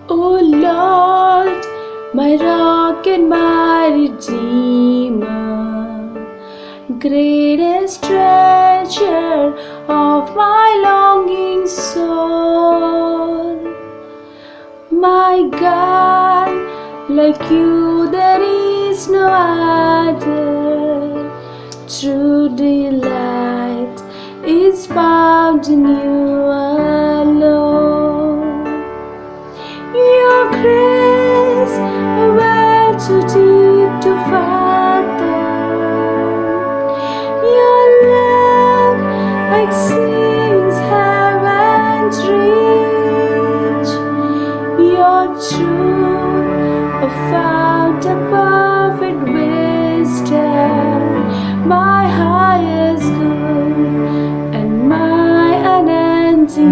O Lord, my rock and my redeemer, greatest treasure of my longing soul. My God, like you there is no other. True delight is found in you alone. Your grace, a well too deep to fathom. Your love exceeds heaven's reach. Your truth, a fount of perfect wisdom, my highest good and my unending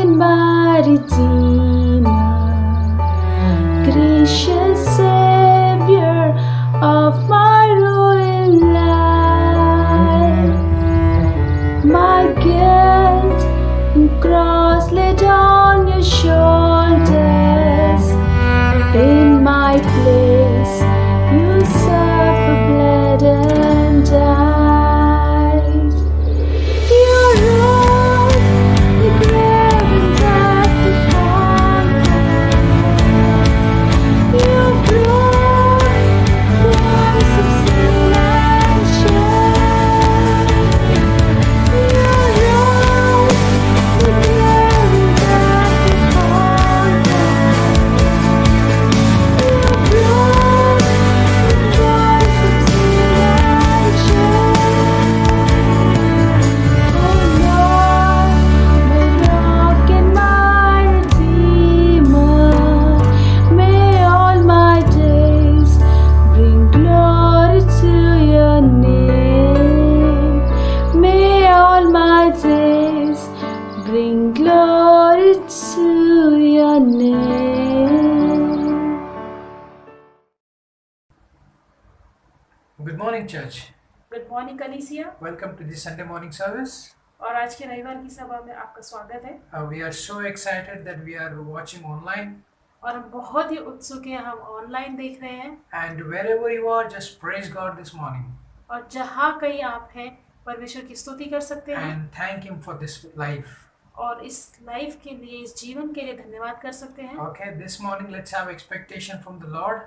and my Redeemer, gracious Savior of my ruined life. My guilt and cross laid on your shoulders. In my place, you suffered, bled, and died. You rose the grave and death to conquer. You broke the ice of sin and shame. You rose the grave and death to conquer. You broke the ice of sin and shame. Oh Lord, my rock and my Redeemer, may all my days bring glory to your name. May all my days bring glory to your name. Good morning, church. Good morning कलीसिया Welcome to this Sunday morning service. और आज के रविवार की सभा में आपका स्वागत है We are so excited that we are watching online, और हम बहुत ही उत्सुक हैं हम ऑनलाइन देख रहे हैं and wherever you are, just praise God this morning और जहाँ कहीं आप हैं परमेश्वर की स्तुति कर सकते हैं and thank Him for this life. और इस लाइफ के लिए इस जीवन के लिए धन्यवाद कर सकते हैं Okay, this morning let's have expectation from the Lord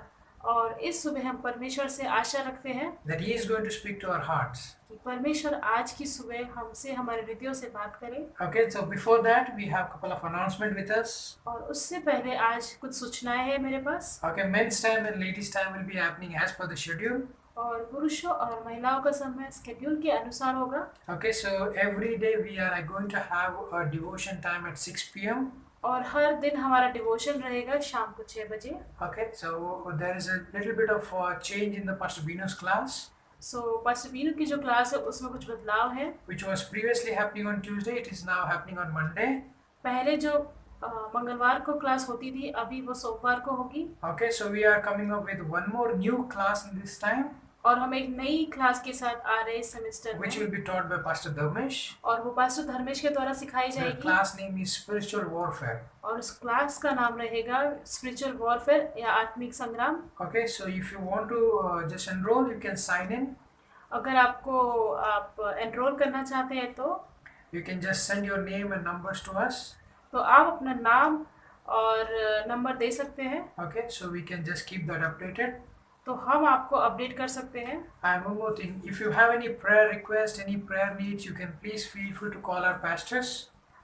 और इस सुबह हम परमेश्वर से आशा रखते हैं that He is going to speak to our hearts. कि परमेश्वर आज की सुबह हमसे हमारे हृदयों से बात करे Okay, so before that, we have a couple of announcements with us. और उससे पहले आज कुछ सूचनाएं हैं मेरे पास Okay, men's time and ladies' time will be happening as per the schedule. और पुरुषों और महिलाओं का समय स्केड्यूल के अनुसार होगा Okay, so every day we are going to have a devotion time at 6 p.m. और हर दिन हमारा डिवोशन रहेगा शाम को 6 बजे Okay, so there is a little bit of change in the Pastor Bino's class, so pastor Binu की जो class है उसमें कुछ बदलाव है which was previously happening on Tuesday. It is now happening on Monday. पहले जो मंगलवार को क्लास होती थी अभी वो सोमवार को होगी Okay, so we are coming up with one more new class in this time, और हम एक नई क्लास के साथ आ रहे हैं इस सेमेस्टर which में will be taught by Pastor Dharmesh. और वो पास्टर धर्मेश के द्वारा सिखाई The जाएगी class name is Spiritual Warfare. और उस क्लास का नाम रहेगा स्पिरिचुअल वॉरफेयर या आत्मिक संग्राम Okay, so if you want to just enroll, you can sign in. अगर आप एनरोल करना चाहते हैं तो You can just send your name and numbers to us. आप अपना नाम और नंबर दे सकते हैं Okay, so we can just keep that updated. तो हम आपको अपडेट कर सकते हैं And one more thing, if you have any prayer request, any prayer needs, you can please feel free to call our pastors.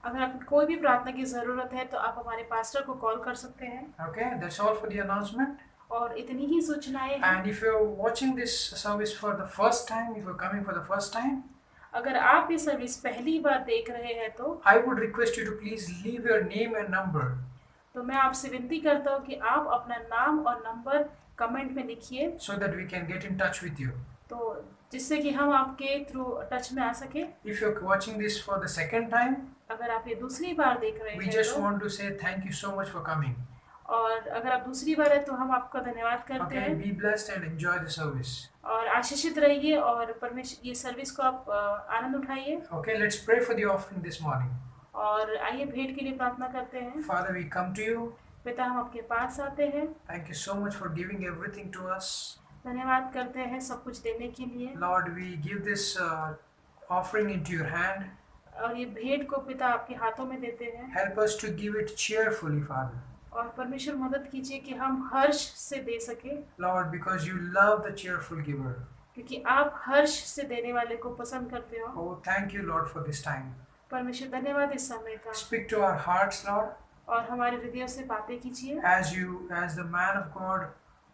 अगर आपको कोई भी प्रार्थना की ज़रूरत है तो आप हमारे पास्टर को कॉल कर सकते हैं Okay, that's all for the announcement. और इतनी ही सूचनाएं हैं And if you're watching this service for the first time, if you're coming for the first time, अगर आप ये सर्विस पहली बार देख रहे हैं तो I would request you to please leave your name and number मैं आपसे विनती करता हूँ कि आप अपना नाम और नंबर कमेंट में लिखिए so that we can get in touch with you. तो जिससे कि हम आपके थ्रू टच में आ सके If you're watching this for the second time, अगर आप ये दूसरी बार देख रहे we हैं just तो want to say thank you so much for coming. और अगर आप दूसरी बार है तो हम आपका धन्यवाद करते Okay, हैं be blessed and enjoy the service. और आशीषित रहिए और परमेश्वर ये सर्विस को आप आनंद उठाइए Okay, let's pray for the offering this morning. और आइए भेंट के लिए प्रार्थना करते हैं Father, we come to you. पिता हम आपके पास आते हैं Thank you so much for giving everything to us. धन्यवाद करते हैं सब कुछ देने के लिए Lord, we give this offering into your hand. और ये भेंट को पिता आपके हाथों में देते हैं Help us to give it cheerfully, Father. और परमेश्वर मदद कीजिए कि हम हर्ष से दे सके Lord, because you love the cheerful giver. क्योंकि आप हर्ष से देने वाले को पसंद करते हो Oh, thank you, Lord, for this time. परमेश्वर धन्यवाद इस समय का Speak to our hearts, Lord, और हमारे हृदयों से बातें कीजिए as the man of God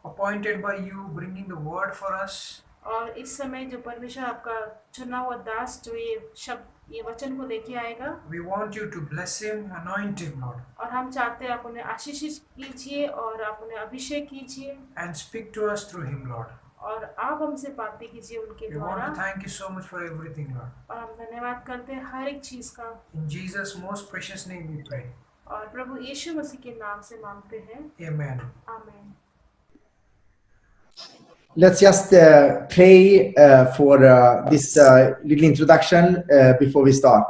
appointed by you, bringing the word for us. और इस समय जो परमेश्वर आपका चुना हुआ दास जो ये वचन को लेके आएगा We want you to bless him, anoint him, Lord, और हम चाहते हैं आप उन्हें आशीषित कीजिए और आप उन्हें अभिषेक कीजिए and speak to us through him, Lord. और आप हमसे बातें कीजिए उनके We want द्वारा। to thank you so much for everything, Lord. और हम धन्यवाद करते हैं हर एक चीज का। In Jesus' most precious name we pray. और प्रभु यीशु मसीह के नाम से मांगते हैं, Amen. आमीन। Let's just pray for this little introduction before we start.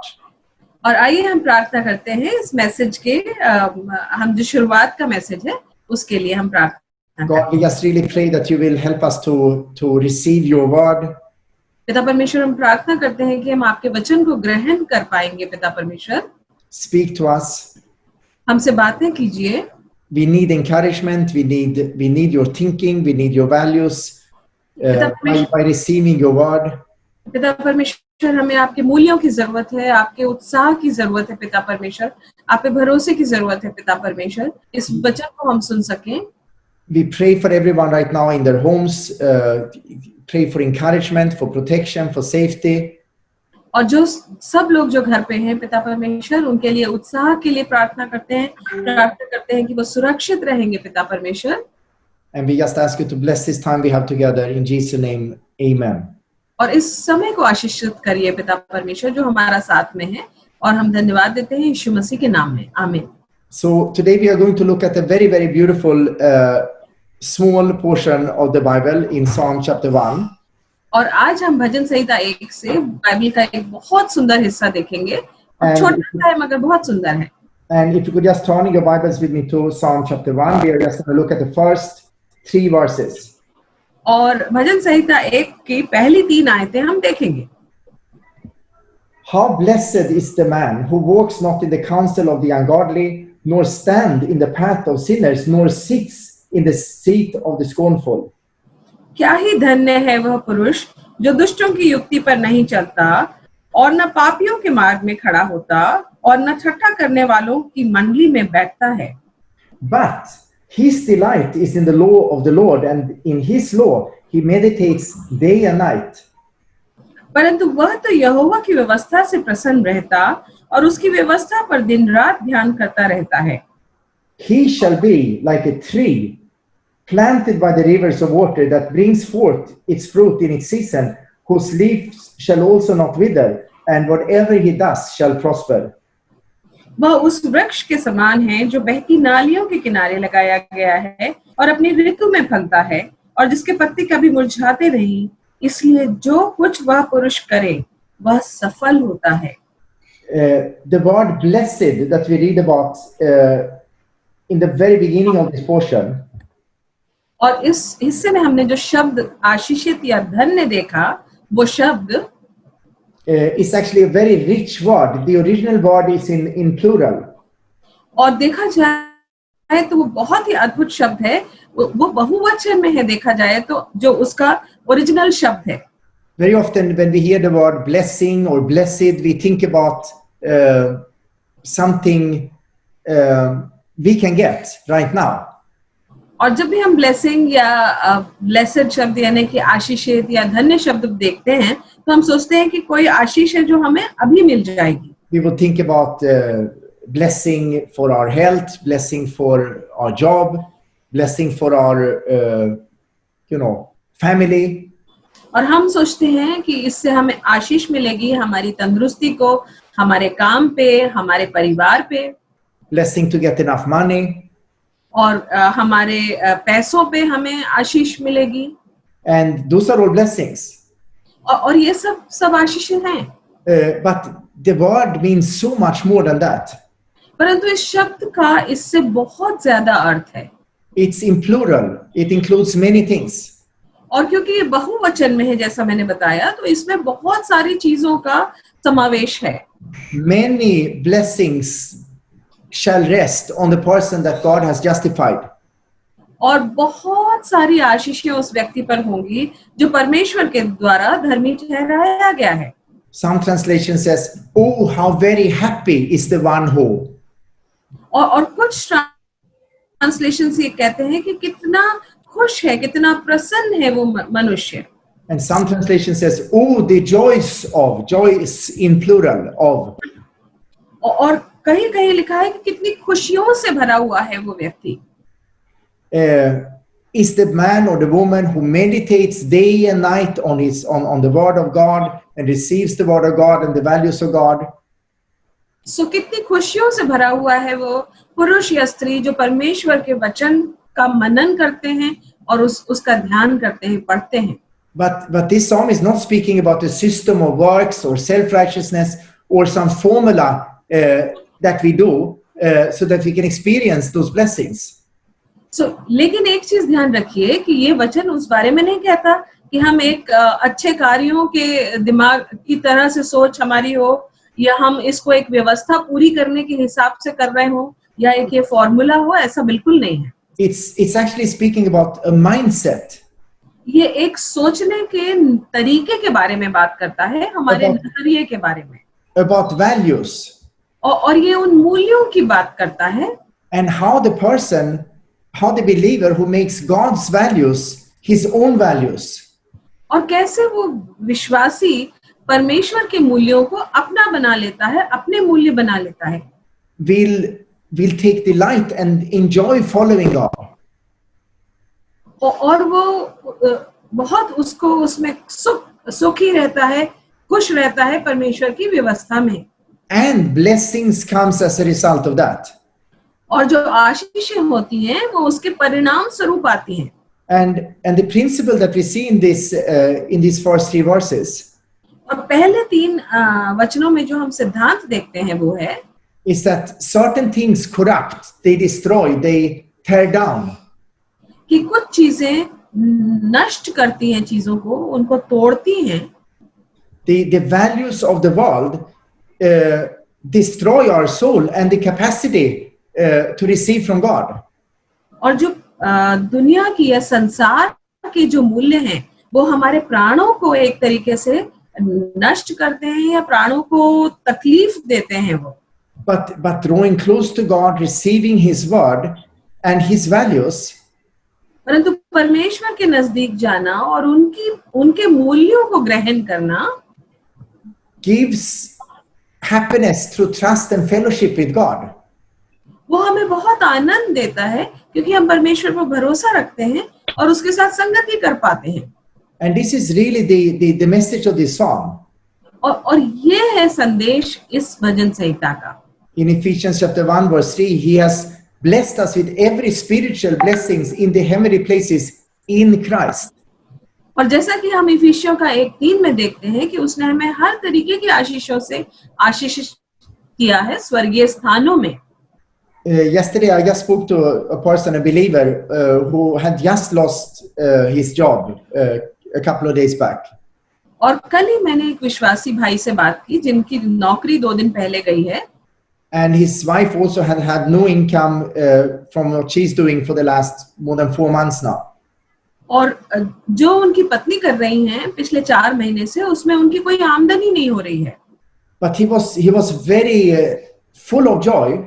और आइए हम प्रार्थना करते हैं इस मैसेज के हम जो शुरुआत का मैसेज है उसके लिए हम प्रार्थना God, करते we just really pray that you will help us to receive your word. हैं। पिता परमेश्वर, हम प्रार्थना करते हैं कि हम आपके वचन को ग्रहण कर पाएंगे। पिता परमेश्वर, Speak to us. हमसे बातें कीजिए। We need encouragement. We need your thinking. We need your values by receiving your word. पिता परमेश्वर, हमें आपके मूल्यों की जरूरत है, आपके उत्साह की जरूरत है। पिता परमेश्वर, आप पे भरोसे की जरूरत है। पिता परमेश्वर, इस वचन को हम सुन सकें। We pray for everyone right now in their homes. Pray for encouragement, for protection, for safety. और जो सब लोग जो घर पे हैं पिता परमेश्वर, उनके लिए उत्साह के लिए प्रार्थना करते हैं कि वो सुरक्षित रहेंगे। पिता परमेश्वर, And we just ask you to bless this time we have together in Jesus' name. Amen. और इस समय को आशीषित करिए पिता परमेश्वर जो हमारा साथ में है, और हम धन्यवाद देते हैं यीशु मसीह के नाम में, आमीन। So today we are going to look at a very, very beautiful small portion of the Bible in Psalm chapter 1. और आज हम भजन संहिता 1 से बाइबल का एक बहुत सुंदर हिस्सा देखेंगे। छोटा है मगर बहुत सुंदर है। And if you could just turn your Bibles with me to Psalm chapter 1, we are just going to look at the first 3 verses. और भजन संहिता 1 की पहली 3 आयतें हम देखेंगे। How blessed is the man who walks not in the counsel of the ungodly, nor stand in the path of sinners, nor sits in the seat of the scornful. क्या ही धन्य है वह पुरुष जो दुष्टों की युक्ति पर नहीं चलता, और न पापियों के मार्ग में खड़ा होता, और न ठट्ठा करने वालों की मंडली में बैठता है। But his delight is in the law of the Lord, and in his law he meditates day and night. परंतु वह तो यहोवा की व्यवस्था से प्रसन्न रहता, और उसकी व्यवस्था पर दिन रात ध्यान करता रहता है। He shall be like a tree planted by the rivers of water that brings forth its fruit in its season, whose leaves shall also not wither, and whatever he does shall prosper. वह उस वृक्ष के समान है जो बहती नालियों के किनारे लगाया गया है और अपनी ऋतु में फलता है, और जिसके पत्ते कभी मुरझाते नहीं, इसलिए जो कुछ वह पुरुष करे वह सफल होता है। The word blessed that we read about in the very beginning of this portion, और इस हिस्से में हमने जो शब्द आशीषित या धन्य देखा, वो शब्द is actually a very rich word. The original word is in plural. और देखा जाए तो वो बहुत ही अद्भुत शब्द है। वो बहुवचन में है देखा जाए तो, जो उसका ओरिजिनल शब्द है। Very often when we hear the word blessing or blessed, we think about something we can get right now. और जब भी हम ब्लेसिंग या ब्लेसेड शब्द यानी कि आशीषित या धन्य शब्द देखते हैं, तो हम सोचते हैं कि कोई आशीष है जो हमें अभी मिल जाएगी। We would think about blessing for our health, blessing for our job, blessing for our family. और हम सोचते हैं कि इससे हमें आशीष मिलेगी हमारी तंदुरुस्ती को, हमारे काम पे, हमारे परिवार पे। Blessing to get enough money. और हमारे पैसों पे हमें आशीष मिलेगी। And those are all blessings. और ये सब आशीष हैं। But the word means so much more than that. परंतु इस शब्द का इससे बहुत ज्यादा अर्थ है। It's in plural. It includes many things. और क्योंकि ये बहुवचन में है जैसा मैंने बताया, तो इसमें बहुत सारी चीजों का समावेश है। Many blessings shall rest on the person that God has justified. और बहुत सारी आशीषें उस व्यक्ति पर होंगी जो परमेश्वर के द्वारा धर्मी ठहराया गया है। Some translation says, "Oh, how very happy is the one who." और कुछ ट्रांसलेशन ये कहते हैं कि कितना खुश है, कितना प्रसन्न है वो मनुष्य। And some translation says, "Oh, the joys of," joys in plural of. और कहीं लिखा है कि कितनी खुशियों से भरा हुआ है वो व्यक्ति। is the man or the woman who meditates day and night on the word of God and receives the word of God and the values of God. सो कितनी खुशियों से भरा हुआ है वो पुरुष या स्त्री जो परमेश्वर के वचन का मनन करते हैं और उसका ध्यान करते हैं, पढ़ते हैं. But this psalm is not speaking about a system of works or self-righteousness or some formula that we do so that we can experience those blessings. लेकिन एक चीज ध्यान रखिए कि ये वचन उस बारे में नहीं कहता कि हम एक अच्छे कार्यों के दिमाग की तरह से सोच हमारी हो या हम इसको एक व्यवस्था पूरी करने के हिसाब से कर रहे हो या एक ये फॉर्मूला हो, ऐसा बिल्कुल नहीं है. It's actually speaking about a mindset. ये एक सोचने के तरीके के बारे में बात करता है, हमारे नजरिए के बारे में. About values. और ये उन मूल्यों की बात करता है. And how the believer who makes God's values his own values. और कैसे वो विश्वासी परमेश्वर के मूल्यों को अपना बना लेता है, अपने मूल्य बना लेता है. Will take delight and enjoy following God. और वो बहुत उसको उसमें सुखी रहता है, खुश रहता है परमेश्वर की व्यवस्था में. And blessings comes as a result of that. और जो आशीषें होती हैं वो उसके परिणाम स्वरूप आती हैं. And the principle that we see in these first 3 verses. और पहले 3 वचनों में जो हम सिद्धांत देखते हैं वो है is that certain things corrupt, they destroy, they tear down. कि कुछ चीजें नष्ट करती हैं चीजों को, उनको तोड़ती हैं. The values of the world destroy our soul and the capacity to receive from God. और जो दुनिया की या संसार के जो मूल्य हैं वो हमारे प्राणों को एक तरीके से नष्ट करते हैं या प्राणों को तकलीफ देते हैं वो. But drawing close to God, receiving His word and His values, परंतु परमेश्वर के नजदीक जाना और उनके मूल्यों को ग्रहण करना gives happiness through trust and fellowship with God. वो हमें बहुत आनंद देता है क्योंकि हम परमेश्वर पर भरोसा रखते हैं और उसके साथ संगति कर पाते हैं. And this is really the message of this psalm. और ये है संदेश इस भजन संहिता का. In Ephesians chapter 1 verse 3, He has blessed us with every spiritual blessings in the heavenly places in Christ. और जैसा कि हम इफिसियों का 1:3 में देखते हैं कि उसने हमें हर तरीके की आशीषों से आशीषित किया है स्वर्गीय स्थानों में. Yesterday I just spoke to a person, a believer, who had just lost his job a couple of days back. और कल ही मैंने एक विश्वासी भाई से बात की जिनकी नौकरी 2 दिन पहले गई है. And his wife also had no income from what she's doing for the last more than 4 months now. और जो उनकी पत्नी कर रही हैं पिछले 4 महीने से उसमें उनकी कोई आमदनी नहीं हो रही है. But he was very full of joy.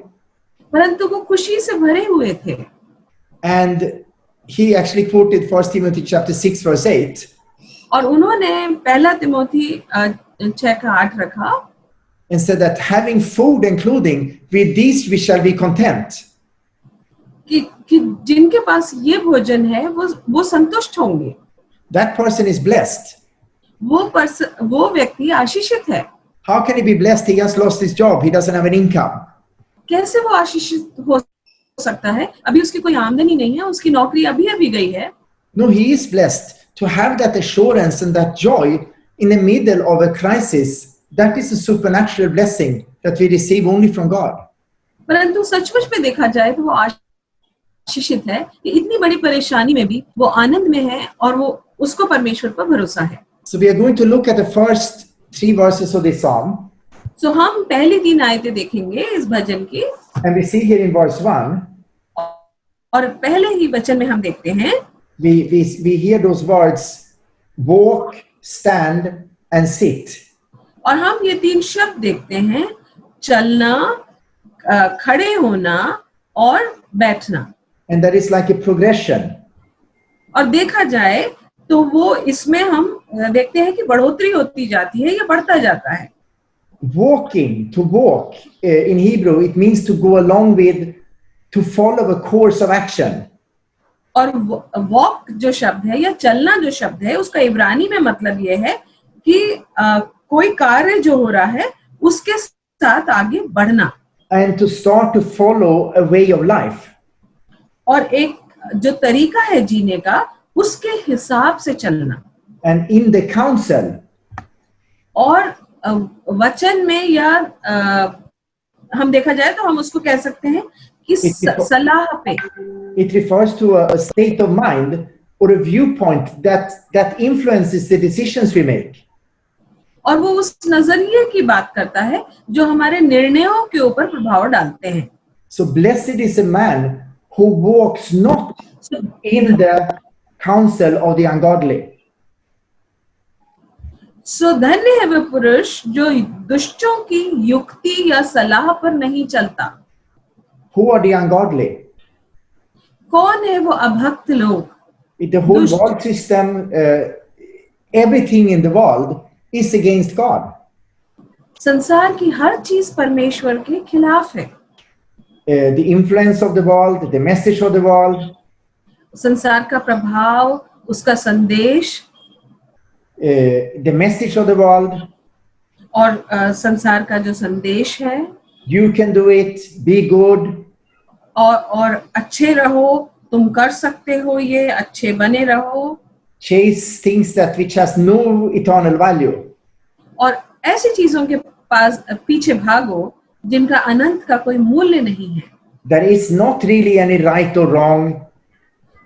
परंतु वो खुशी से भरे हुए थे. And he actually quoted 1 Timothy chapter 6 verse 8. और उन्होंने 1 तिमोथी 6:8 रखा. And said that having food and clothing, with these we shall be content. कि जिनके पास ये भोजन है वो संतुष्ट होंगे. That person is blessed. वो व्यक्ति आशीषित है. How can he be blessed? He has lost his job. He doesn't have an income. कैसे वो आशीषित हो सकता है? अभी उसकी कोई आमदनी नहीं है, उसकी नौकरी अभी गई है. No, he is blessed to have that assurance and that joy in the middle of a crisis. That is a supernatural blessing that we receive only from God. परंतु सचमुच में देखा जाए तो वो आशीषित है कि इतनी बड़ी परेशानी में भी वो आनंद में है और वो उसको परमेश्वर पर भरोसा है. So we are going to look at the first 3 verses of this psalm. So हम पहली 3 आयतें देखेंगे इस भजन की. And we see here in verse 1. और पहले ही वचन में हम देखते हैं. We hear those words walk, stand and sit. और हम ये 3 शब्द देखते हैं, चलना, खड़े होना और बैठना. And there is like a progression. और देखा जाए तो वो इसमें हम देखते हैं कि बढ़ोतरी होती जाती है या बढ़ता जाता है. Walking, to walk in Hebrew, it means to go along with, to follow a course of action. और वॉक जो शब्द है या चलना जो शब्द है, उसका इब्रानी में मतलब ये है कि कोई कार्य जो हो रहा है उसके साथ आगे बढ़ना, and to start to follow a way of life. और एक जो तरीका है जीने का उसके हिसाब से चलना. And in the counsel, और वचन में या हम देखा जाए तो हम उसको कह सकते हैं कि सलाह पे. it refers to a state of mind or a viewpoint that influences the decisions we make. और वो उस नजरिए की बात करता है जो हमारे निर्णयों के ऊपर प्रभाव डालते हैं. So blessed is a man who walks not in the counsel of the ungodly. सो धन्य है वह पुरुष जो दुष्टों की युक्ति या सलाह पर नहीं चलता. Who are the ungodly? कौन है वो अभक्त लोग? The whole दुष्ट. world system, everything in the world is against God. संसार की हर चीज परमेश्वर के खिलाफ है. The influence of the world, the message of the world, संसार का प्रभाव, उसका संदेश, the message of the world. और संसार का जो संदेश है, You can do it, be good. और अच्छे रहो, तुम कर सकते हो, ये अच्छे बने रहो. Chase things that which has no eternal value. और ऐसी चीजों के पास पीछे भागो जिनका अनंत का कोई मूल्य नहीं है. There is not really any right or wrong.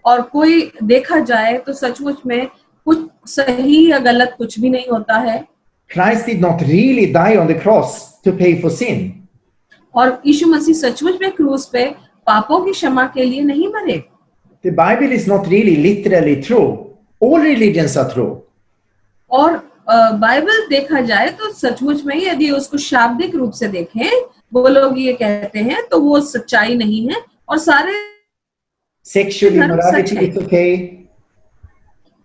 और कोई देखा जाए तो सचमुच में कुछ सही या गलत कुछ भी नहीं होता है. Christ did not really die on the cross to pay for sin. और यीशु मसीह सचमुच में क्रूस पे पापों की क्षमा के लिए नहीं मरे. The Bible is not really literally true. All religions are true. और बाइबल देखा जाए तो सचमुच में यदि उसको शाब्दिक रूप से देखें, वो लोग ये कहते हैं तो वो सच्चाई नहीं है. और सारे Sexual immorality is okay.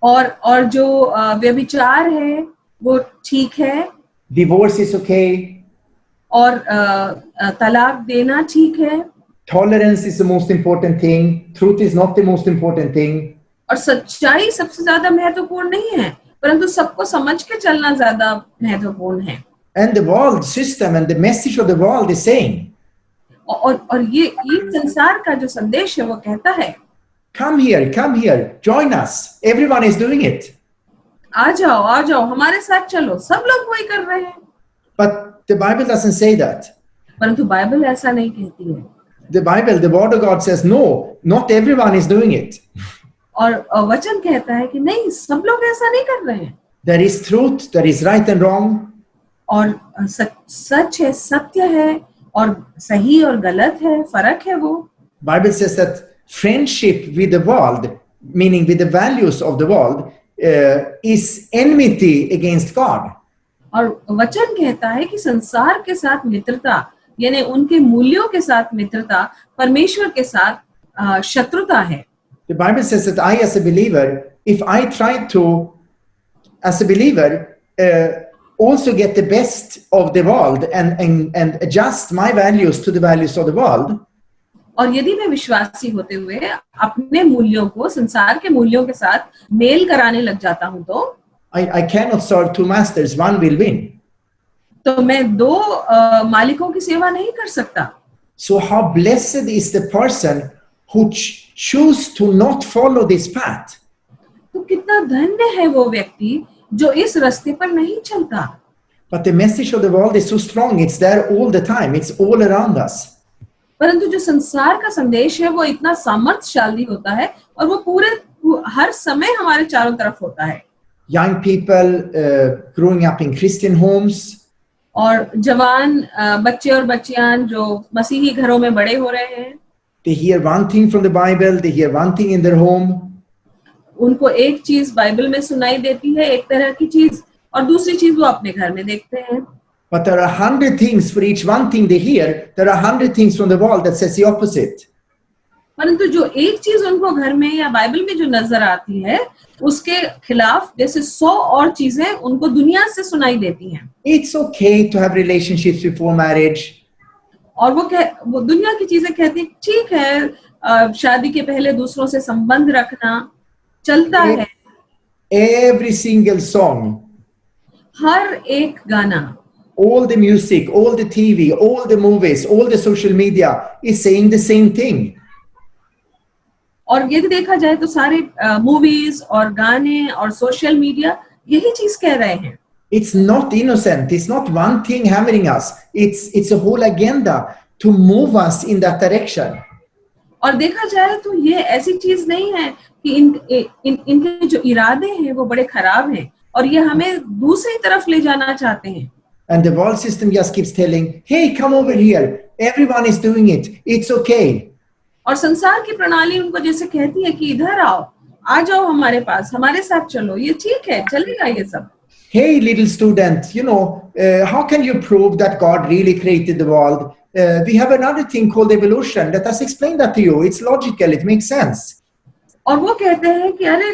और जो व्यभिचार है वो ठीक है. Divorce is okay. और तलाक देना ठीक है. Tolerance is the most important thing. Truth is not the most important thing. और सच्चाई सबसे ज्यादा महत्वपूर्ण नहीं है, परंतु सबको समझ के चलना ज्यादा महत्वपूर्ण है. And the world system and the message of the world is saying, और ये संसार का जो संदेश है वो कहता है, come here, join us. Everyone is doing it. आ जाओ, हमारे साथ चलो, सब लोग वही कर रहे हैं. But the Bible doesn't say that. परंतु बाइबल ऐसा नहीं कहती है. The Bible, the word of God says, no, not everyone is doing it. और वचन कहता है कि नहीं, सब लोग ऐसा नहीं कर रहे हैं. There is truth, there is right and wrong. और सच है, सत्य है, और सही और गलत है, फर्क है वो. Bible says that friendship with the world, meaning with the values of the world, is enmity against God. और वचन कहता है कि संसार के साथ मित्रता, यानी उनके मूल्यों के साथ मित्रता, परमेश्वर के साथ शत्रुता है. The Bible says that I, as a believer, if I try to, as a believer, also get the best of the world and adjust my values to the values of the world, और यदि मैं विश्वासी होते हुए अपने मूल्यों को संसार के मूल्यों के साथ मेल कराने लग जाता हूं तो I cannot serve two masters, one will win. तो मैं दो मालिकों की सेवा नहीं कर सकता. So how blessed is the person who choose to not follow this path. तो कितना धन्य है वो व्यक्ति जो इस रास्ते पर नहीं चलता. But the message of the world is so strong, it's there all the time, it's all around us. परंतु जो संसार का संदेश है वो इतना सामर्थ्यशाली होता है और वो पूरे हर समय हमारे चारों तरफ होता है. Young people growing up in Christian homes. और जवान बच्चे और बच्चियां जो मसीही घरों में बड़े हो रहे हैं. They hear one thing from the Bible, they hear one thing in their home. उनको एक चीज बाइबल में सुनाई देती है, एक तरह की चीज, और दूसरी चीज वो अपने घर में देखते हैं. But there are 100 things for each one thing they hear. There are 100 things from the world that says the opposite. परंतु जो एक चीज उनको घर में या बाइबल में जो नजर आती है उसके खिलाफ जैसे 100 और चीजें उनको दुनिया से सुनाई देती हैं. It's okay to have relationships before marriage. और वो दुनिया की चीजें कहती है ठीक है शादी के पहले दूसरों से संबंध रखना चलता है। Every single song, हर एक गाना, all the music, all the TV, all the movies, all the social media is saying the same thing. और यदि देखा जाए तो सारे मूवीज और गाने और सोशल मीडिया यही चीज कह रहे हैं। It's not innocent. It's not one thing hammering us. It's a whole agenda to move us in that direction. और देखा जाए तो ये ऐसी चीज नहीं है कि इनके जो इरादे हैं वो बड़े खराब हैं और ये हमें दूसरी तरफ ले जाना चाहते हैं। And the world system just keeps telling, hey, come over here. Everyone is doing it. It's okay. और संसार की प्रणाली उनको जैसे कहती है कि इधर आओ, आ जाओ हमारे पास, हमारे साथ चलो, ये ठीक है, चलेगा ये सब। Hey, little student, how can you prove that God really created the world? We have another thing called evolution. Let us explain that to you. It's logical. It makes sense. और वो कहते हैं कि अरे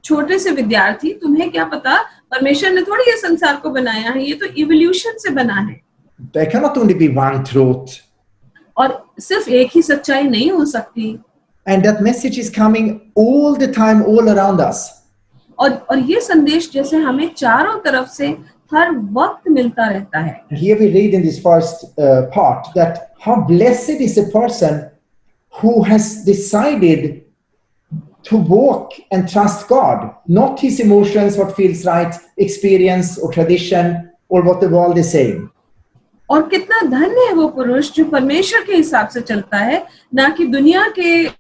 छोटे से विद्यार्थी, तुम्हें क्या पता, परमेश्वर ने थोड़ी ये संसार को बनाया है, ये तो इवोल्यूशन से बना है। There cannot only be one truth. और सिर्फ एक ही सच्चाई नहीं हो सकती। And that message is coming all the time, all around us. और ये संदेश जैसे हमें चारों तरफ से हर वक्त मिलता रहता है। Here we read in this first part that how blessed is a person who has decided to walk and trust God, not his emotions, what feels right, experience or tradition or what the world is saying. और कितना धन्य है वो पुरुष जो परमेश्वर के हिसाब से चलता है, ना कि दुनिया के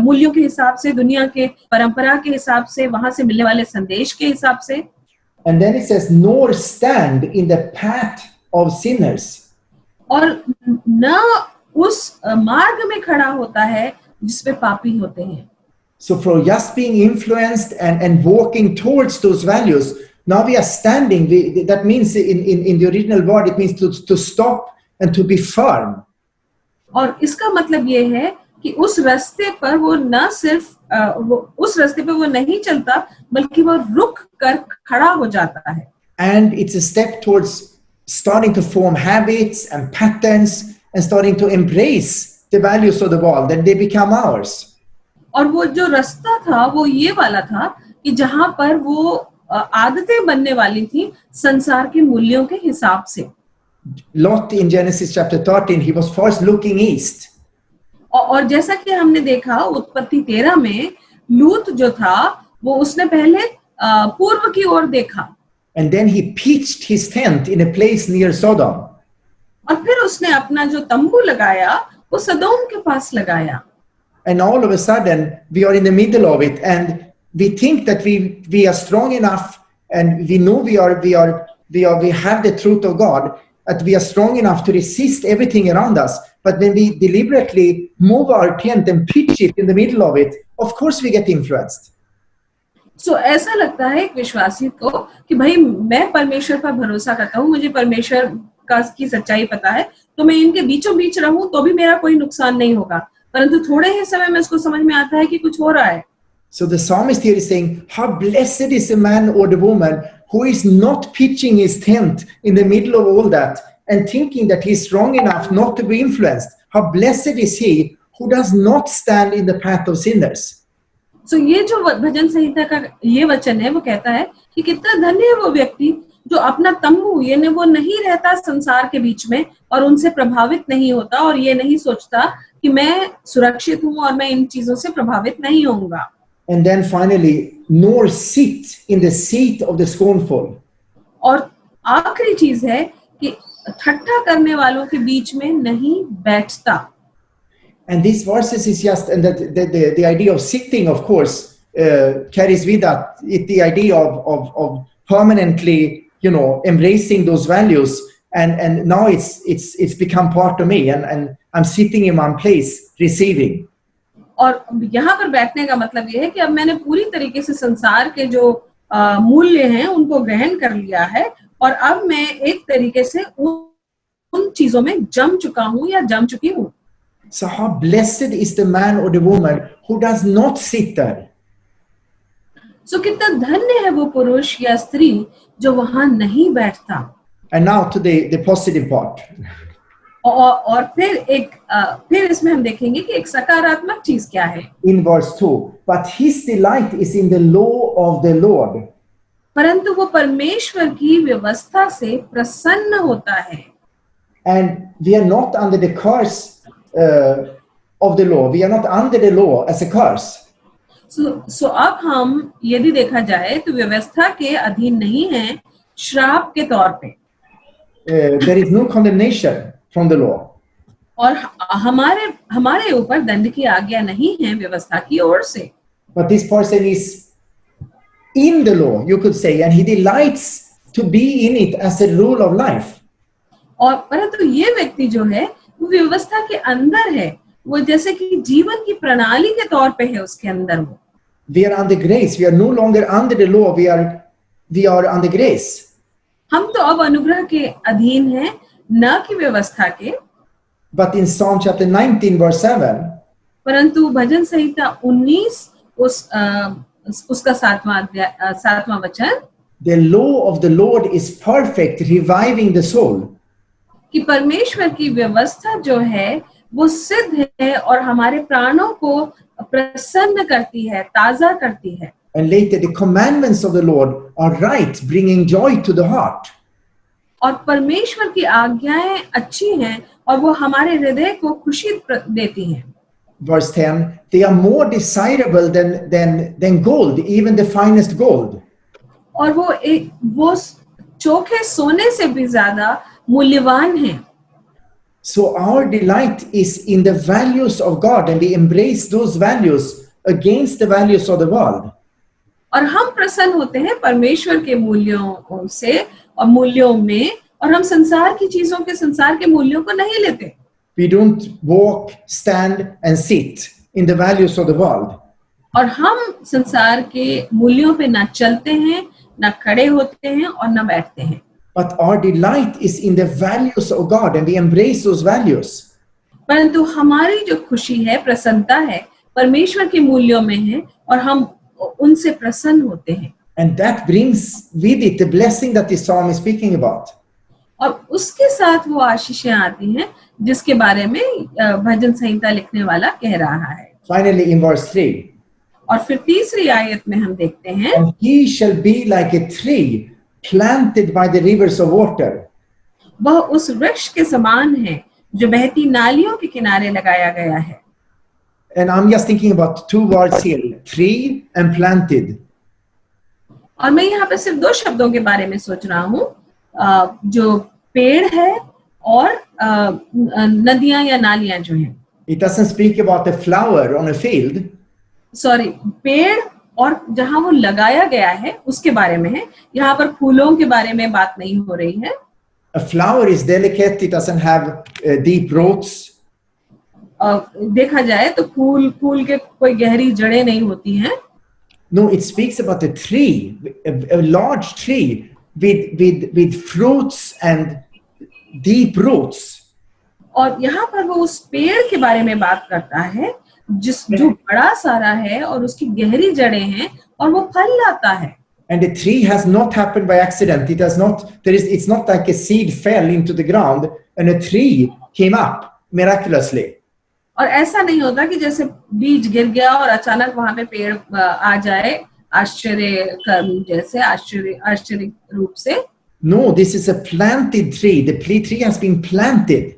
मूल्यों के हिसाब से, दुनिया के परंपरा के हिसाब से, वहां से मिलने वाले संदेश के हिसाब से। And then it says, nor stand in the path of sinners. और न उस मार्ग में खड़ा होता है जिसपे पापी होते हैं। So for just being influenced and walking towards those values, now we are standing. That means in the original word, it means to stop and to be firm. और इसका मतलब ये है कि उस रास्ते पर वो न सिर्फ उस रास्ते पे वो नहीं चलता, बल्कि वो रुक कर खड़ा हो जाता है। And it's a step towards starting to form habits and patterns and starting to embrace the values of the world, and they become ours. और वो जो रास्ता था वो ये वाला था कि जहां पर वो आदतें बनने वाली थी संसार के मूल्यों के हिसाब से। Lot in Genesis chapter 13, he was first looking east. और जैसा कि हमने देखा उत्पत्ति 13 में लूत जो था वो उसने पहले पूर्व की ओर देखा। And then he pitched his tent in a place near Sodom. और फिर उसने अपना जो तंबू लगाया वो सदोम के पास लगाया। And all of a sudden we are in the middle of it, and we think that we are strong enough, and we know we have the truth of God, that we are strong enough to resist everything around us. But when we deliberately move our tent and pitch it in the middle of it, of course we get influenced. So ऐसा लगता है एक विश्वासी को कि भाई मैं परमेश्वर पर भरोसा करता हूँ, मुझे परमेश्वर की सच्चाई पता है, तो मैं इनके बीचों बीच रहूं तो भी मेरा कोई नुकसान नहीं होगा। परंतु थोड़े ही समय में उसको समझ में आता है कि कुछ हो रहा है। So the psalmist here is saying, how blessed is a man or the woman who is not pitching his tent in the middle of all that and thinking that he's strong enough not to be influenced. How blessed is he who does not stand in the path of sinners. So ये जो भजन संहिता का ये वचन है वो कहता है कि कितना धन्य है वो व्यक्ति जो अपना तंबू ये वो नहीं रहता संसार के बीच में और उनसे प्रभावित नहीं होता और ये नहीं सोचता कि मैं सुरक्षित हूँ और मैं इन चीजों से प्रभावित नहीं होऊंगा। And then finally, nor sit in the seat of the scornful. और आखिरी चीज है कि ठट्ठा करने वालों के बीच में नहीं बैठता। And these verses is just, and the idea of sitting, of course, carries with that the idea of permanently, embracing those values. And now it's become part of me, and I'm sitting in one place receiving. और यहाँ पर बैठने का मतलब ये है कि अब मैंने पूरी तरीके से संसार के जो मूल्य हैं उनको ग्रहण कर लिया है और अब मैं एक तरीके से उन चीजों में जम चुका हूँ या जम चुकी हूँ। So how blessed is the man or the woman who does not sit there? So कितना धन्य है वो पुरुष या स्त्री जो वहां नहीं बैठता। And now to the positive part. और फिर इसमें हम देखेंगे कि एक सकारात्मक चीज क्या है। In verse 2, but his delight is in the law of the Lord. परंतु वो परमेश्वर की व्यवस्था से प्रसन्न होता है। And we are not under the curse of the law. We are not under the law as a curse. सो अब हम यदि देखा जाए तो व्यवस्था के अधीन नहीं हैं श्राप के तौर पे। There is no condemnation from the law. और हमारे ऊपर दंड की आज्ञा नहीं है व्यवस्था की ओर से। But this person is in the law, you could say, and he delights to be in it as a rule of life. और परंतु ये व्यक्ति जो है वो व्यवस्था के अंदर है, वो जैसे कि जीवन की प्रणाली के तौर पे है उसके अंदर वो। We are under grace. We are no longer under the law. We are under grace. हम तो अब अनुग्रह के अधीन हैं, न कि व्यवस्था के। But in Psalm chapter 19 verse 7, परंतु भजन संहिता 19 उसका 7वां वचन, the law of the Lord is perfect, reviving the soul. कि परमेश्वर की व्यवस्था जो है वो सिद्ध है और हमारे प्राणों को प्रसन्न करती है, ताजा करती है। And later, the commandments of the Lord are right, bringing joy to the heart. और परमेश्वर की आज्ञाएं अच्छी हैं और वो हमारे हृदय को खुशी देती हैं। Verse 10, they are more desirable than gold, even the finest gold. और वो चोखे सोने से भी ज्यादा मूल्यवान हैं। So our delight is in the values of God, and we embrace those values against the values of the world. और हम प्रसन्न होते हैं परमेश्वर के मूल्यों से और मूल्यों में, और हम संसार की चीजों के, संसार के मूल्यों को नहीं लेते। We don't walk, stand, and sit in the values of the world. और हम संसार के मूल्यों पे ना चलते हैं, ना खड़े होते हैं और ना बैठते हैं। But our delight is in the values of God, and we embrace those values. परंतु हमारी जो खुशी है, प्रसन्नता है, परमेश्वर के मूल्यों में है और हम उनसे प्रसन्न होते हैं। And that brings with it the blessing that this psalm is speaking about. और उसके साथ वो आशीषें आती हैं जिसके बारे में भजन संहिता लिखने वाला कह रहा है। Finally, in verse 3, और फिर तीसरी आयत में हम देखते हैं, and he shall be like a tree planted by the rivers of water. वह उस वृक्ष के समान है जो बहती नालियों के किनारे लगाया गया है। And I'm just thinking about two words here, tree and planted. और मैं यहाँ पे सिर्फ 2 शब्दों के बारे में सोच रहा हूँ, जो पेड़ है और नदियां या नालियां जो हैं। It doesn't speak about a flower on a field. Sorry, पेड़ और जहां वो लगाया गया है उसके बारे में है। यहाँ पर फूलों के बारे में बात नहीं हो रही है। A flower is delicate, it doesn't have deep roots. देखा जाए तो फूल के कोई गहरी जड़ें नहीं होती हैं। No, it speaks about a tree, a large tree with fruits and deep roots. और यहाँ पर वो उस पेड़ के बारे में बात करता है जो बड़ा सारा है और उसकी गहरी जड़ें हैं और वो फल लाता है। And the tree has not happened by accident. It's not like a seed fell into the ground and a tree came up miraculously. और ऐसा नहीं होता कि जैसे बीज गिर गया और अचानक वहां पे पेड़ आ जाए आश्चर्य रूप से। No, this is a planted tree. The tree has been planted.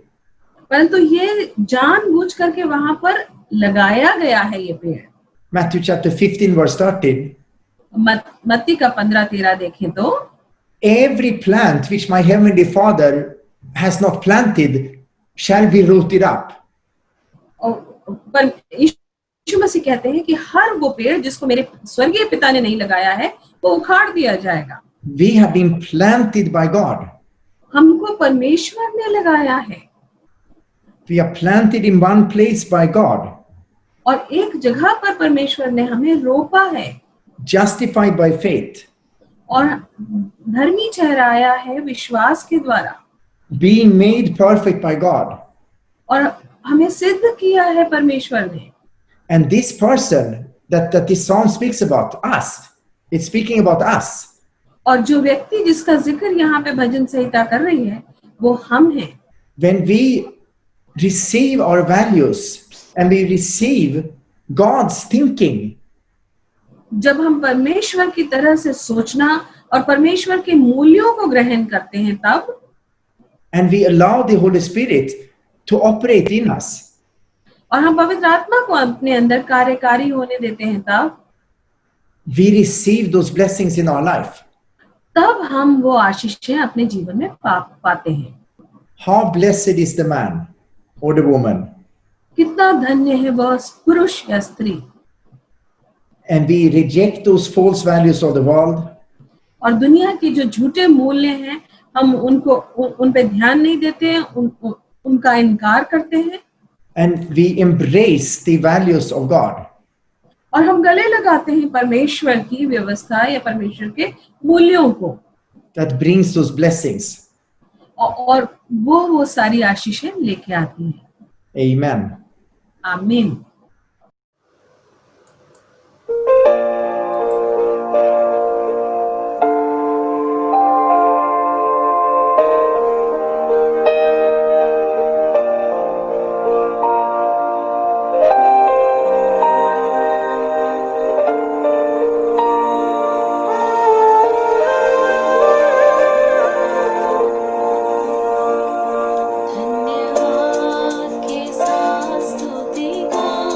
परंतु ये जानबूझ करके वहां पर लगाया गया है ये पेड़। Matthew chapter 15 verse 13. मत्ती का 15-13 देखें तो, Every plant which my heavenly Father has not planted shall be rooted up. पर यीशु मसीह कहते हैं कि हर वो पेड़ जिसको मेरे स्वर्गीय पिता ने नहीं लगाया है वो उखाड़ दिया जाएगा। We have been planted by God. हमको परमेश्वर ने लगाया है। We are planted in one place by God. और एक जगह पर परमेश्वर ने हमें रोपा है। Justified by faith. और धर्मी ठहराया है विश्वास के द्वारा। Being made perfect by God. और हमें सिद्ध किया है परमेश्वर ने। And this person that this psalm speaks about, us, it's speaking about us. और जो व्यक्ति जिसका जिक्र यहाँ पे भजन संहिता कर रही है वो हम हैं। when we receive our values and we receive God's thinking, जब हम परमेश्वर की तरह से सोचना और परमेश्वर के मूल्यों को ग्रहण करते हैं तब, and we allow the Holy Spirit to operate in us, और हम पवित्र आत्मा को अपने अंदर कार्यकारी होने देते हैं तब we receive those blessings in our life. तब हम वो आशीषें अपने जीवन में पाते हैं. How blessed is the man or the woman. कितना धन्य है वह पुरुष या स्त्री. And we reject those false values of the world. और दुनिया के जो झूठे मूल्य हैं हम उन पे ध्यान नहीं देते हैं, उनका इनकार करते हैं. And we embrace the values of God. और हम गले लगाते हैं परमेश्वर की व्यवस्था या परमेश्वर के मूल्यों को. That brings those blessings. और वो सारी आशीषें लेके आती हैं. Amen. आमीन. धन्यवाद के साथ स्तुति गाएं,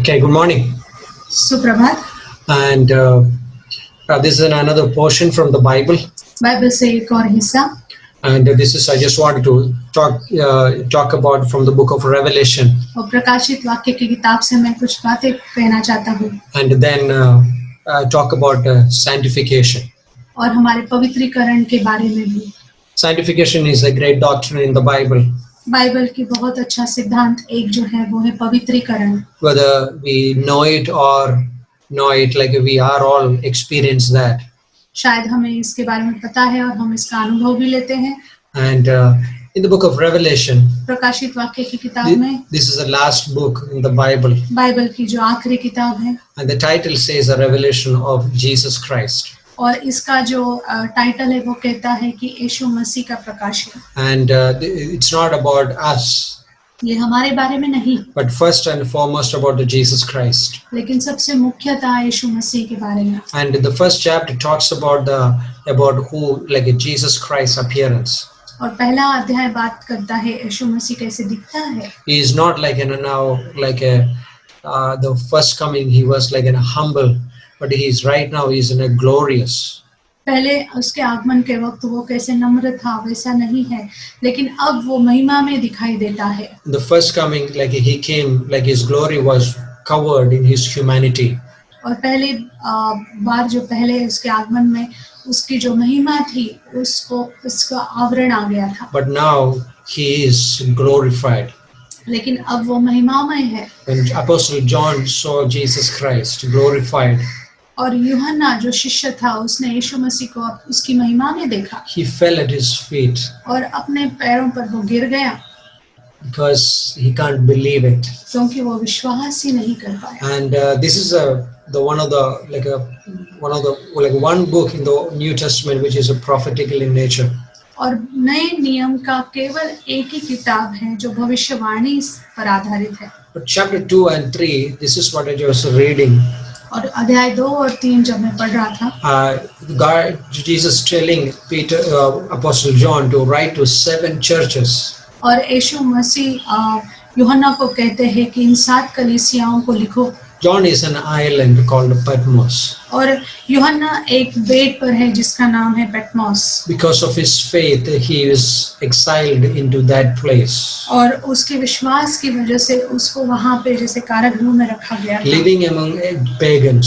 Okay, good morning. सुप्रभात। And this is another portion from the Bible. Bible से एक और हिस्सा। And this is, I just wanted to talk about from the book of Revelation. और प्रकाशित वाक्य की किताब से मैं कुछ बातें कहना चाहता हूँ। And then talk about sanctification. और हमारे पवित्रीकरण के बारे में भी। Sanctification is a great doctrine in the Bible. Bible की बहुत अच्छा सिद्धांत एक जो है वो है पवित्रीकरण। Whether we know it or know it, like we are all experience that. शायद हमें इसके बारे में पता है और हम इसका अनुभव भी लेते हैं। And in the book of Revelation, प्रकाशित वाक्य की किताब में this is the last book in the Bible. Bible की जो आखिरी किताब है। And the title says a revelation of Jesus Christ. और इसका जो टाइटल है वो कहता है कि यीशु मसीह का प्रकाशन। And it's not about us, ये हमारे बारे में नहीं, but first and foremost about the Jesus Christ. लेकिन सबसे मुख्यतः यीशु मसीह के बारे में। And the first chapter talks about who, like a Jesus Christ appearance. और पहला अध्याय बात करता है यीशु मसीह कैसे दिखता है। He is not like the first coming. He was like a humble, but right now he's in a glorious. पहले उसके आगमन के वक्त वो कैसे नम्र था वैसा नहीं है, लेकिन अब वो महिमा में दिखाई देता है। The first coming, like he came, like his glory was covered in his humanity. और पहली बार जो पहले उसके आगमन में उसकी जो महिमा थी उसका आवरण आ गया था। But now he is glorified. लेकिन अब वो महिमामय है। When Apostle John saw Jesus Christ glorified, और यूहन्ना जो शिष्य था उसने यीशु मसीह को उसकी महिमा में देखा। he fell at his feet और अपने पैरों पर वो गिर गया। because he can't believe it. क्योंकि वो विश्वास ही नहीं कर पाया। And this is one book in the New Testament which is prophetical in nature. और नए नियम का केवल एक ही किताब है जो भविष्यवाणी पर आधारित है। But chapter 2 and 3, this is what I was reading. और अध्याय 2 और 3 जब मैं पढ़ रहा था, Jesus telling Apostle John to write to 7 churches. और यीशु मसीह यूहन्ना को कहते हैं कि इन 7 कलीसियाओं को लिखो। John is an island called Patmos. और यूहन्ना एक बेट पर है जिसका नाम है पैटमोस। Because of his faith, he was exiled into that place. और उसके विश्वास की वजह से उसको वहाँ पे जैसे कारागृह में रखा गया था। Living among pagans.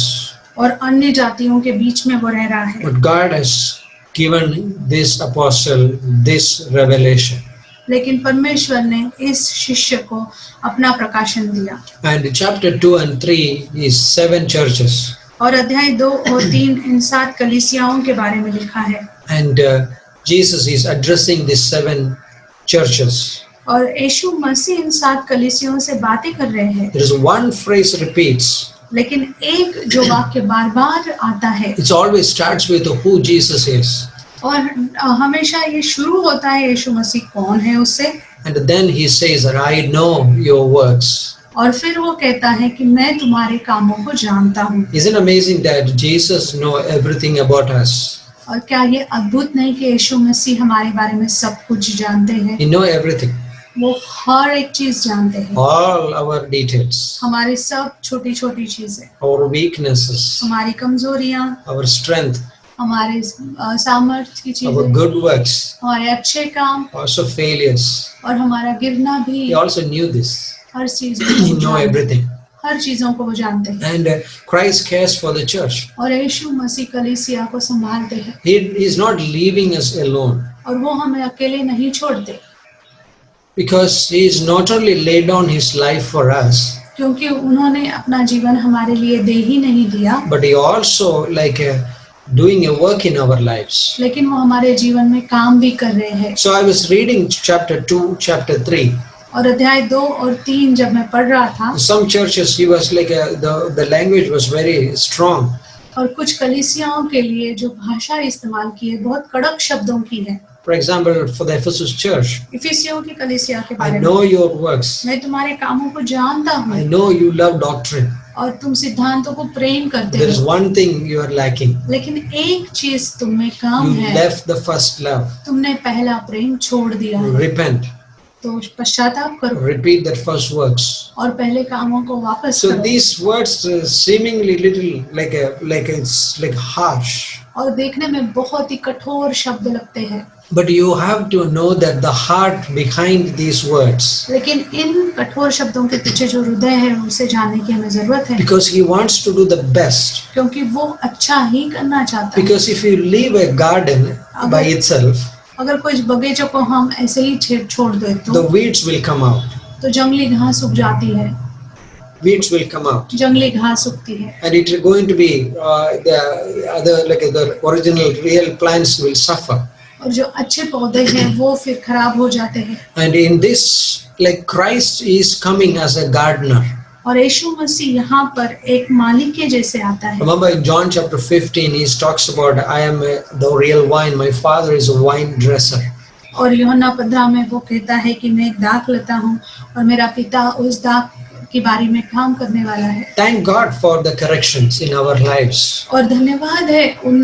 और अन्य जातियों के बीच में वो रह रहा है। But God has given this apostle this revelation. लेकिन परमेश्वर ने इस शिष्य को अपना प्रकाशन दिया। And chapter 2 and 3 is 7 churches. और अध्याय 2 और 3 इन 7 कलीसियाओं के बारे में लिखा है। And Jesus is addressing these 7 churches. और यीशु मसीह इन 7 कलीसियाओं से बातें कर रहे हैं। There is one phrase repeats. लेकिन एक जो वाक्य बार-बार आता है। It always starts with who Jesus is. और हमेशा ये शुरू होता है यीशु मसीह कौन है उससे। And then he says that I know your works. और फिर वो कहता है कि मैं तुम्हारे कामों को जानता हूँ। Isn't it amazing that Jesus know everything about us? और क्या ये अद्भुत नहीं कि यीशु मसीह हमारे बारे में सब कुछ जानते हैं? He know everything. वो हर एक चीज जानते हैं। All our details. हमारी सब छोटी-छोटी चीजें। Our weaknesses. हमारी कमजोरियाँ। Our strength. हमारे सामर्थ्य की चीजें। Our good works. हमारे अच्छे काम। Also failures. और हमारा गिरना भी। He also knew this. हर चीज। He know everything. हर चीजों को वो जानते हैं। And Christ cares for the church. और यीशु मसीह कलीसिया को संभालते हैं। He is not leaving us alone. और वो हमें अकेले नहीं छोड़ते। Because he is not only laid down his life for us. क्योंकि उन्होंने अपना जीवन हमारे लिए दे ही नहीं दिया। But he also doing a work in our lives. लेकिन वो हमारे जीवन में काम भी कर रहे हैं। So I was reading chapter 2, chapter 3. और अध्याय 2 और 3 जब मैं पढ़ रहा था, Some churches he was the language was very strong. और कुछ कलीसियाओं के लिए जो भाषा इस्तेमाल की है बहुत कड़क शब्दों की है। For example, for the Ephesus church, इफिसियों की कलीसिया के I बारे में, know your works. मैं तुम्हारे कामों को जानता I हूँ know you love doctrine. और तुम सिद्धांतों को प्रेम करते There is हो, one thing you are lacking. लेकिन एक चीज तुम में कम You है, left the first love. तुमने पहला प्रेम छोड़ दिया है। Repent. तो पश्चाताप करो Repeat that first words. और पहले कामों को वापस So करो। these words seemingly little like it's like harsh, और देखने में बहुत ही कठोर शब्द लगते हैं, but you have to know that the heart behind these words, लेकिन इन कठोर शब्दों के पीछे जो हृदय है उसे जानने की हमें जरूरत है, because he wants to do the best. क्योंकि वो अच्छा ही करना चाहता है। Because if you leave a garden by itself, अगर कुछ बगीचों को हम ऐसे ही छोड़ दे the तो weeds will come out. जंगली घास उग जाती है, Weeds will come out, जंगली घास उगती है and it is going to be the other like the original real plants will suffer. और जो अच्छे पौधे हैं वो फिर खराब हो जाते हैं। And in this, like Christ is coming as a gardener. और यीशु मसीह यहाँ पर एक माली के जैसे आता है। Remember in John chapter 15, he talks about I am the real wine, my father is a wine dresser. और यूहन्ना 15 में वो कहता है कि मैं एक दाख लेता हूँ और मेरा पिता उस दाख की बारी में काम करने वाला है। Thank God for the corrections in our lives. और धन्यवाद है उन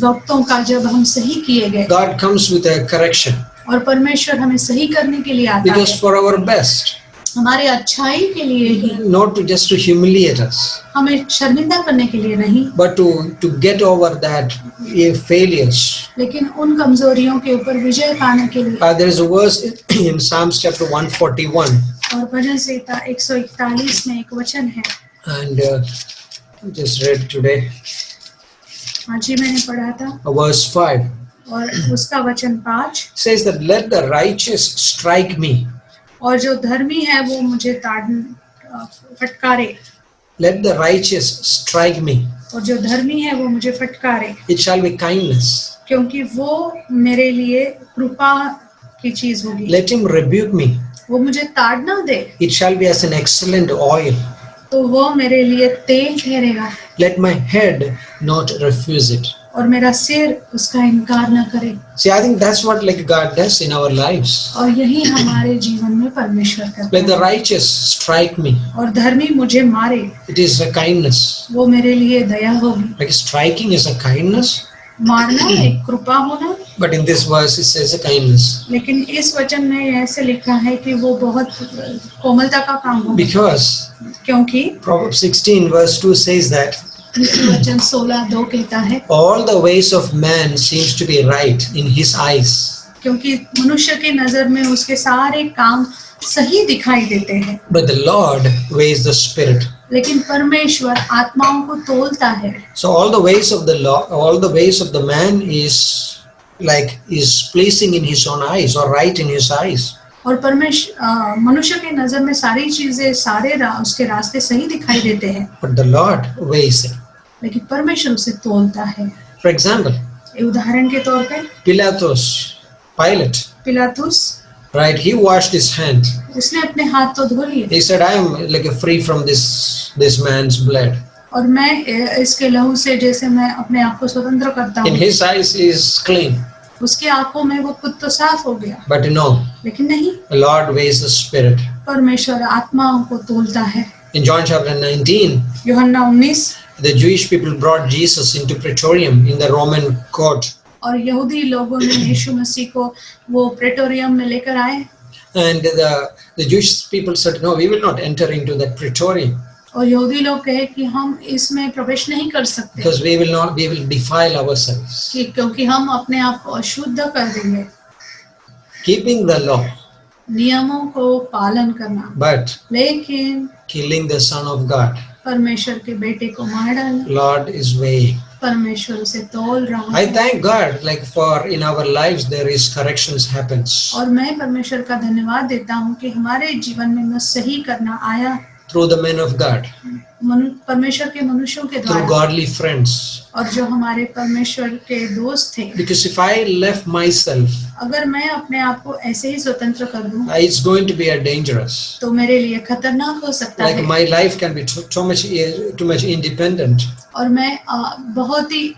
वक्तों का जब हम सही किए गए। God comes with a correction और परमेश्वर हमें सही करने के लिए आता because है, for our best, हमारे अच्छाई के लिए ही, not to just to humiliate us, हमें शर्मिंदा करने के लिए नहीं, but to get over that failures. लेकिन उन कमजोरियों के ऊपर विजय पाने के लिए। There is a verse in Psalms chapter 141, और भजन संहिता 141 में एक वचन है, and just read today, आज ही मैंने पढ़ा था, verse 5 और उसका वचन 5 says that let the righteous strike me, और जो धर्मी है वो मुझे फटकारे, let the righteous strike me, और जो धर्मी है वो मुझे फटकारे, it shall be kindness. क्योंकि वो मेरे लिए कृपा की चीज होगी। Let him rebuke me, वो मुझे ताड़ना दे it shall be as an excellent oil. तो वो मेरे लिए तेल ठहरेगा, Let my head not refuse it. और मेरा सिर उसका इनकार न करे। See, I think that's what like God does in our lives. और यही हमारे जीवन में परमेश्वर करता Let the है। righteous strike me, और धर्मी मुझे मारे, it is a kindness. वो मेरे लिए दया होगी। Like striking is a kindness, मारना एक कृपा होना, but in this verse it says a kindness. लेकिन इस वचन में ऐसे लिखा है कि वो बहुत कोमलता का काम होगा, Because क्योंकि Proverbs 16 verse 2 says that वचन 16:2 कहता है, all the ways of man seems to be right in his eyes, क्योंकि मनुष्य की नजर में उसके सारे काम सही दिखाई देते हैं, but the Lord weighs the spirit. लेकिन परमेश्वर आत्माओं को तोलता है। So all the ways of the law, all the ways of the man is pleasing in his own eyes or right in his eyes. और मनुष्य की नजर में सारी चीजें उसके रास्ते सही दिखाई देते हैं, But the Lord weighs it. लेकिन परमेश्वर उसे तोलता है। For example, उदाहरण के तौर पे Pilate, पिलातुस, right? He washed his hand. उसने अपने हाथ तो धो लिए, He said, "I am like free from this man's blood." और मैं इसके लहू से जैसे मैं अपने आप को स्वतंत्र करता In हूँ। his eyes, he is clean. उसकी आंखों में वो खुद तो साफ हो गया, But no, लेकिन नहीं, the Lord weighs the spirit. परमेश्वर आत्माओं को तोलता है। In John chapter 19, यूहन्ना 19, the Jewish people brought Jesus into Praetorium in the Roman court. और यहूदी लोगों ने यीशु मसीह को वो प्रेटोरियम में लेकर आए, And the Jewish people said, "No, we will not enter into that Praetorium और यहूदी लोग कहे कि हम इसमें प्रवेश नहीं कर सकते, because we will defile ourselves." क्योंकि हम अपने आप को अशुद्ध कर देंगे। Keeping the law, नियमों को पालन करना, but लेकिन killing the Son of God, परमेश्वर के बेटे को मार डालना, Lord is weighing. परमेश्वर उसे तोल रहा I है। thank God, like for in our lives there is corrections happens और मैं परमेश्वर का धन्यवाद देता हूँ कि हमारे जीवन में सही करना आया through the men of God, परमेश्वर के मनुष्यों के through द्वारा, godly friends. और जो हमारे परमेश्वर के दोस्त थे। Because if I left myself, अगर मैं अपने आप को ऐसे ही स्वतंत्र कर दूं, it's going to be a dangerous. तो मेरे लिए खतरनाक हो सकता Like है, my life can be too much independent, और मैं बहुत ही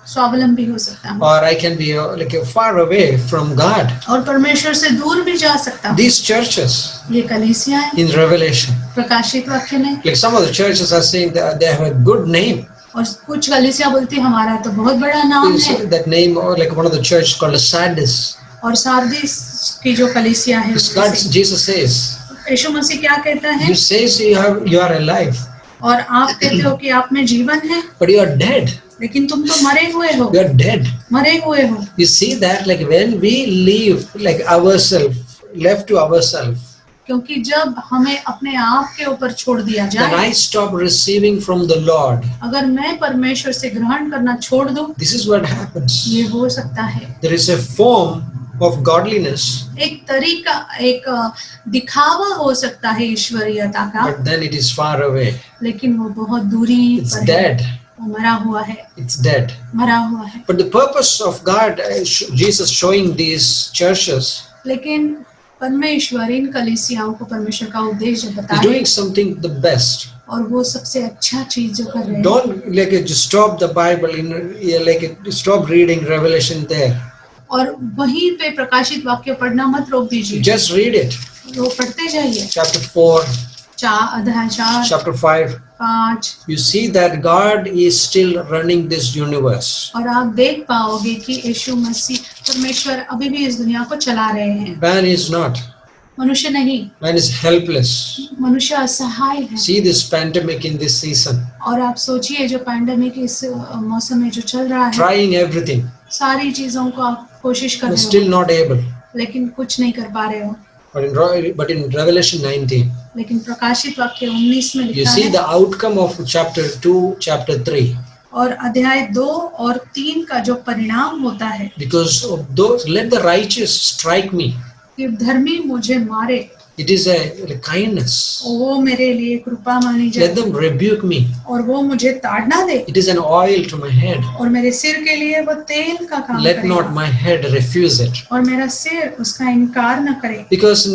स्वावलंबी हो सकता हूँ, or I can be like far away from God. और परमेश्वर से दूर भी जा सकता हूँ। These churches ये कलीसिया है in Revelation, प्रकाशित वाक्य में, like some of the churches are saying that they have a good name. और कुछ कलीसिया बोलती हमारा तो बहुत बड़ा नाम है। That name, or like one of the churches called Sardis. और सार्दिस की जो कलीसिया है, God, Jesus says, यीशु मसीह क्या कहता है? you says you are alive, और आप कहते हो कि आप में जीवन है, but you are dead. लेकिन तुम तो मरे हुए हो, You are dead. मरे हुए हो। You see that, like when we live like ourselves, left to ourselves, क्योंकि जब हमें अपने आप के ऊपर छोड़ दिया then जाए, I stop receiving from the Lord. अगर मैं परमेश्वर से ग्रहण करना छोड़ दूं, This is what happens. ये हो सकता है। There is a form of godliness, एक तरीका, एक दिखावा हो सकता है ईश्वरीयता का, but then it is far away. लेकिन वो बहुत दूरी It's पर है, dead. वो मरा हुआ है, It's dead. मरा हुआ है। But the purpose of God, Jesus showing these churches, लेकिन परमेश्वर इन कलीसियाओं को परमेश्वर का उद्देश्य is बताए, doing something the best. और वो सबसे अच्छा चीज जो कर रहे हैं। Don't like just stop the Bible stop reading Revelation there. और वहीं पे प्रकाशित वाक्य पढ़ना मत रोक दीजिए, Just read it. वो पढ़ते जाइए। Chapter 4, अध्याय 4, chapter 5. 5, You see that God is still running this universe. और आप देख पाओगे कि यीशु मसीह परमेश्वर अभी भी इस दुनिया को चला रहे हैं। Man is not. मनुष्य नहीं, Man is helpless. मनुष्य असहाय है। See this pandemic in this season. और आप सोचिए जो पैंडेमिक इस मौसम में जो चल रहा है, Trying everything, सारी चीजों को आप कोशिश कर but रहे still हो, not able. लेकिन कुछ नहीं कर पा रहे हो। But in Revelation 19, लेकिन प्रकाशित वाक्य 19 में you लिखा see है, the outcome of chapter 2, chapter 3. और अध्याय 2 और 3 का जो परिणाम होता है, Because of those, let the righteous strike me. कि धर्मी मुझे मारे, It is a kindness. वो मेरे लिए कृपा मानी Let जाए, them rebuke me. और वो मुझे ताड़ना दे, It is an oil to my head. और मेरे सिर के लिए वो तेल का काम Let not करेगा, my head refuse it. और मेरा सिर उसका इनकार न करे। Because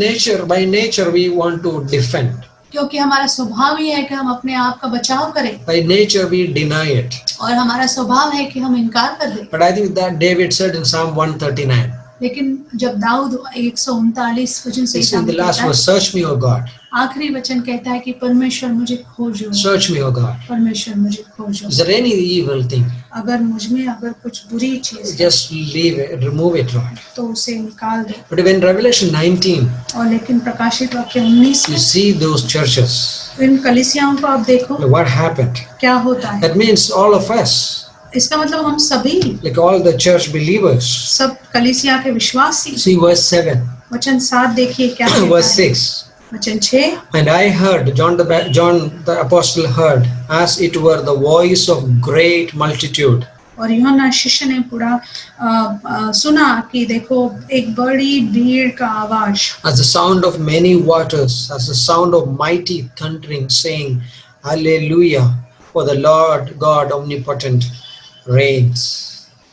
by nature we want to defend. क्योंकि हमारा स्वभाव ही है कि हम अपने आप का बचाव करें, By nature we deny it. और हमारा स्वभाव है कि हम इनकार कर दें। But I think that David said in Psalm 139, लेकिन जब दाऊद 139 वचन से it's in the last verse, search me, O God. आखिरी वचन कहता है कि परमेश्वर मुझे खोजो, Search me, O God. परमेश्वर मुझे खोजो। Is there any evil thing? अगर मुझ में अगर कुछ बुरी चीज है, Just leave it, remove it, Lord. तो उसे निकाल दे। But when Revelation 19, और लेकिन प्रकाशित वाक्य 19 you में see those churches, इन कलीसियाओं को आप देखो what happened? क्या होता है। That means all of us, इसका मतलब हम सभी, like all the church believers. सब कलीसिया के विश्वासी। See verse 7, वचन 7 देखिए क्या कहता verse है। 6. वचन 6, And I heard, John the apostle heard, as it were the voice of great multitude. और यूहन्ना शिष्य ने पूरा सुना कि देखो एक बड़ी भीड़ का आवाज, As the sound of many waters, as the sound of mighty thundering, saying, Hallelujah, for the Lord God omnipotent reigns.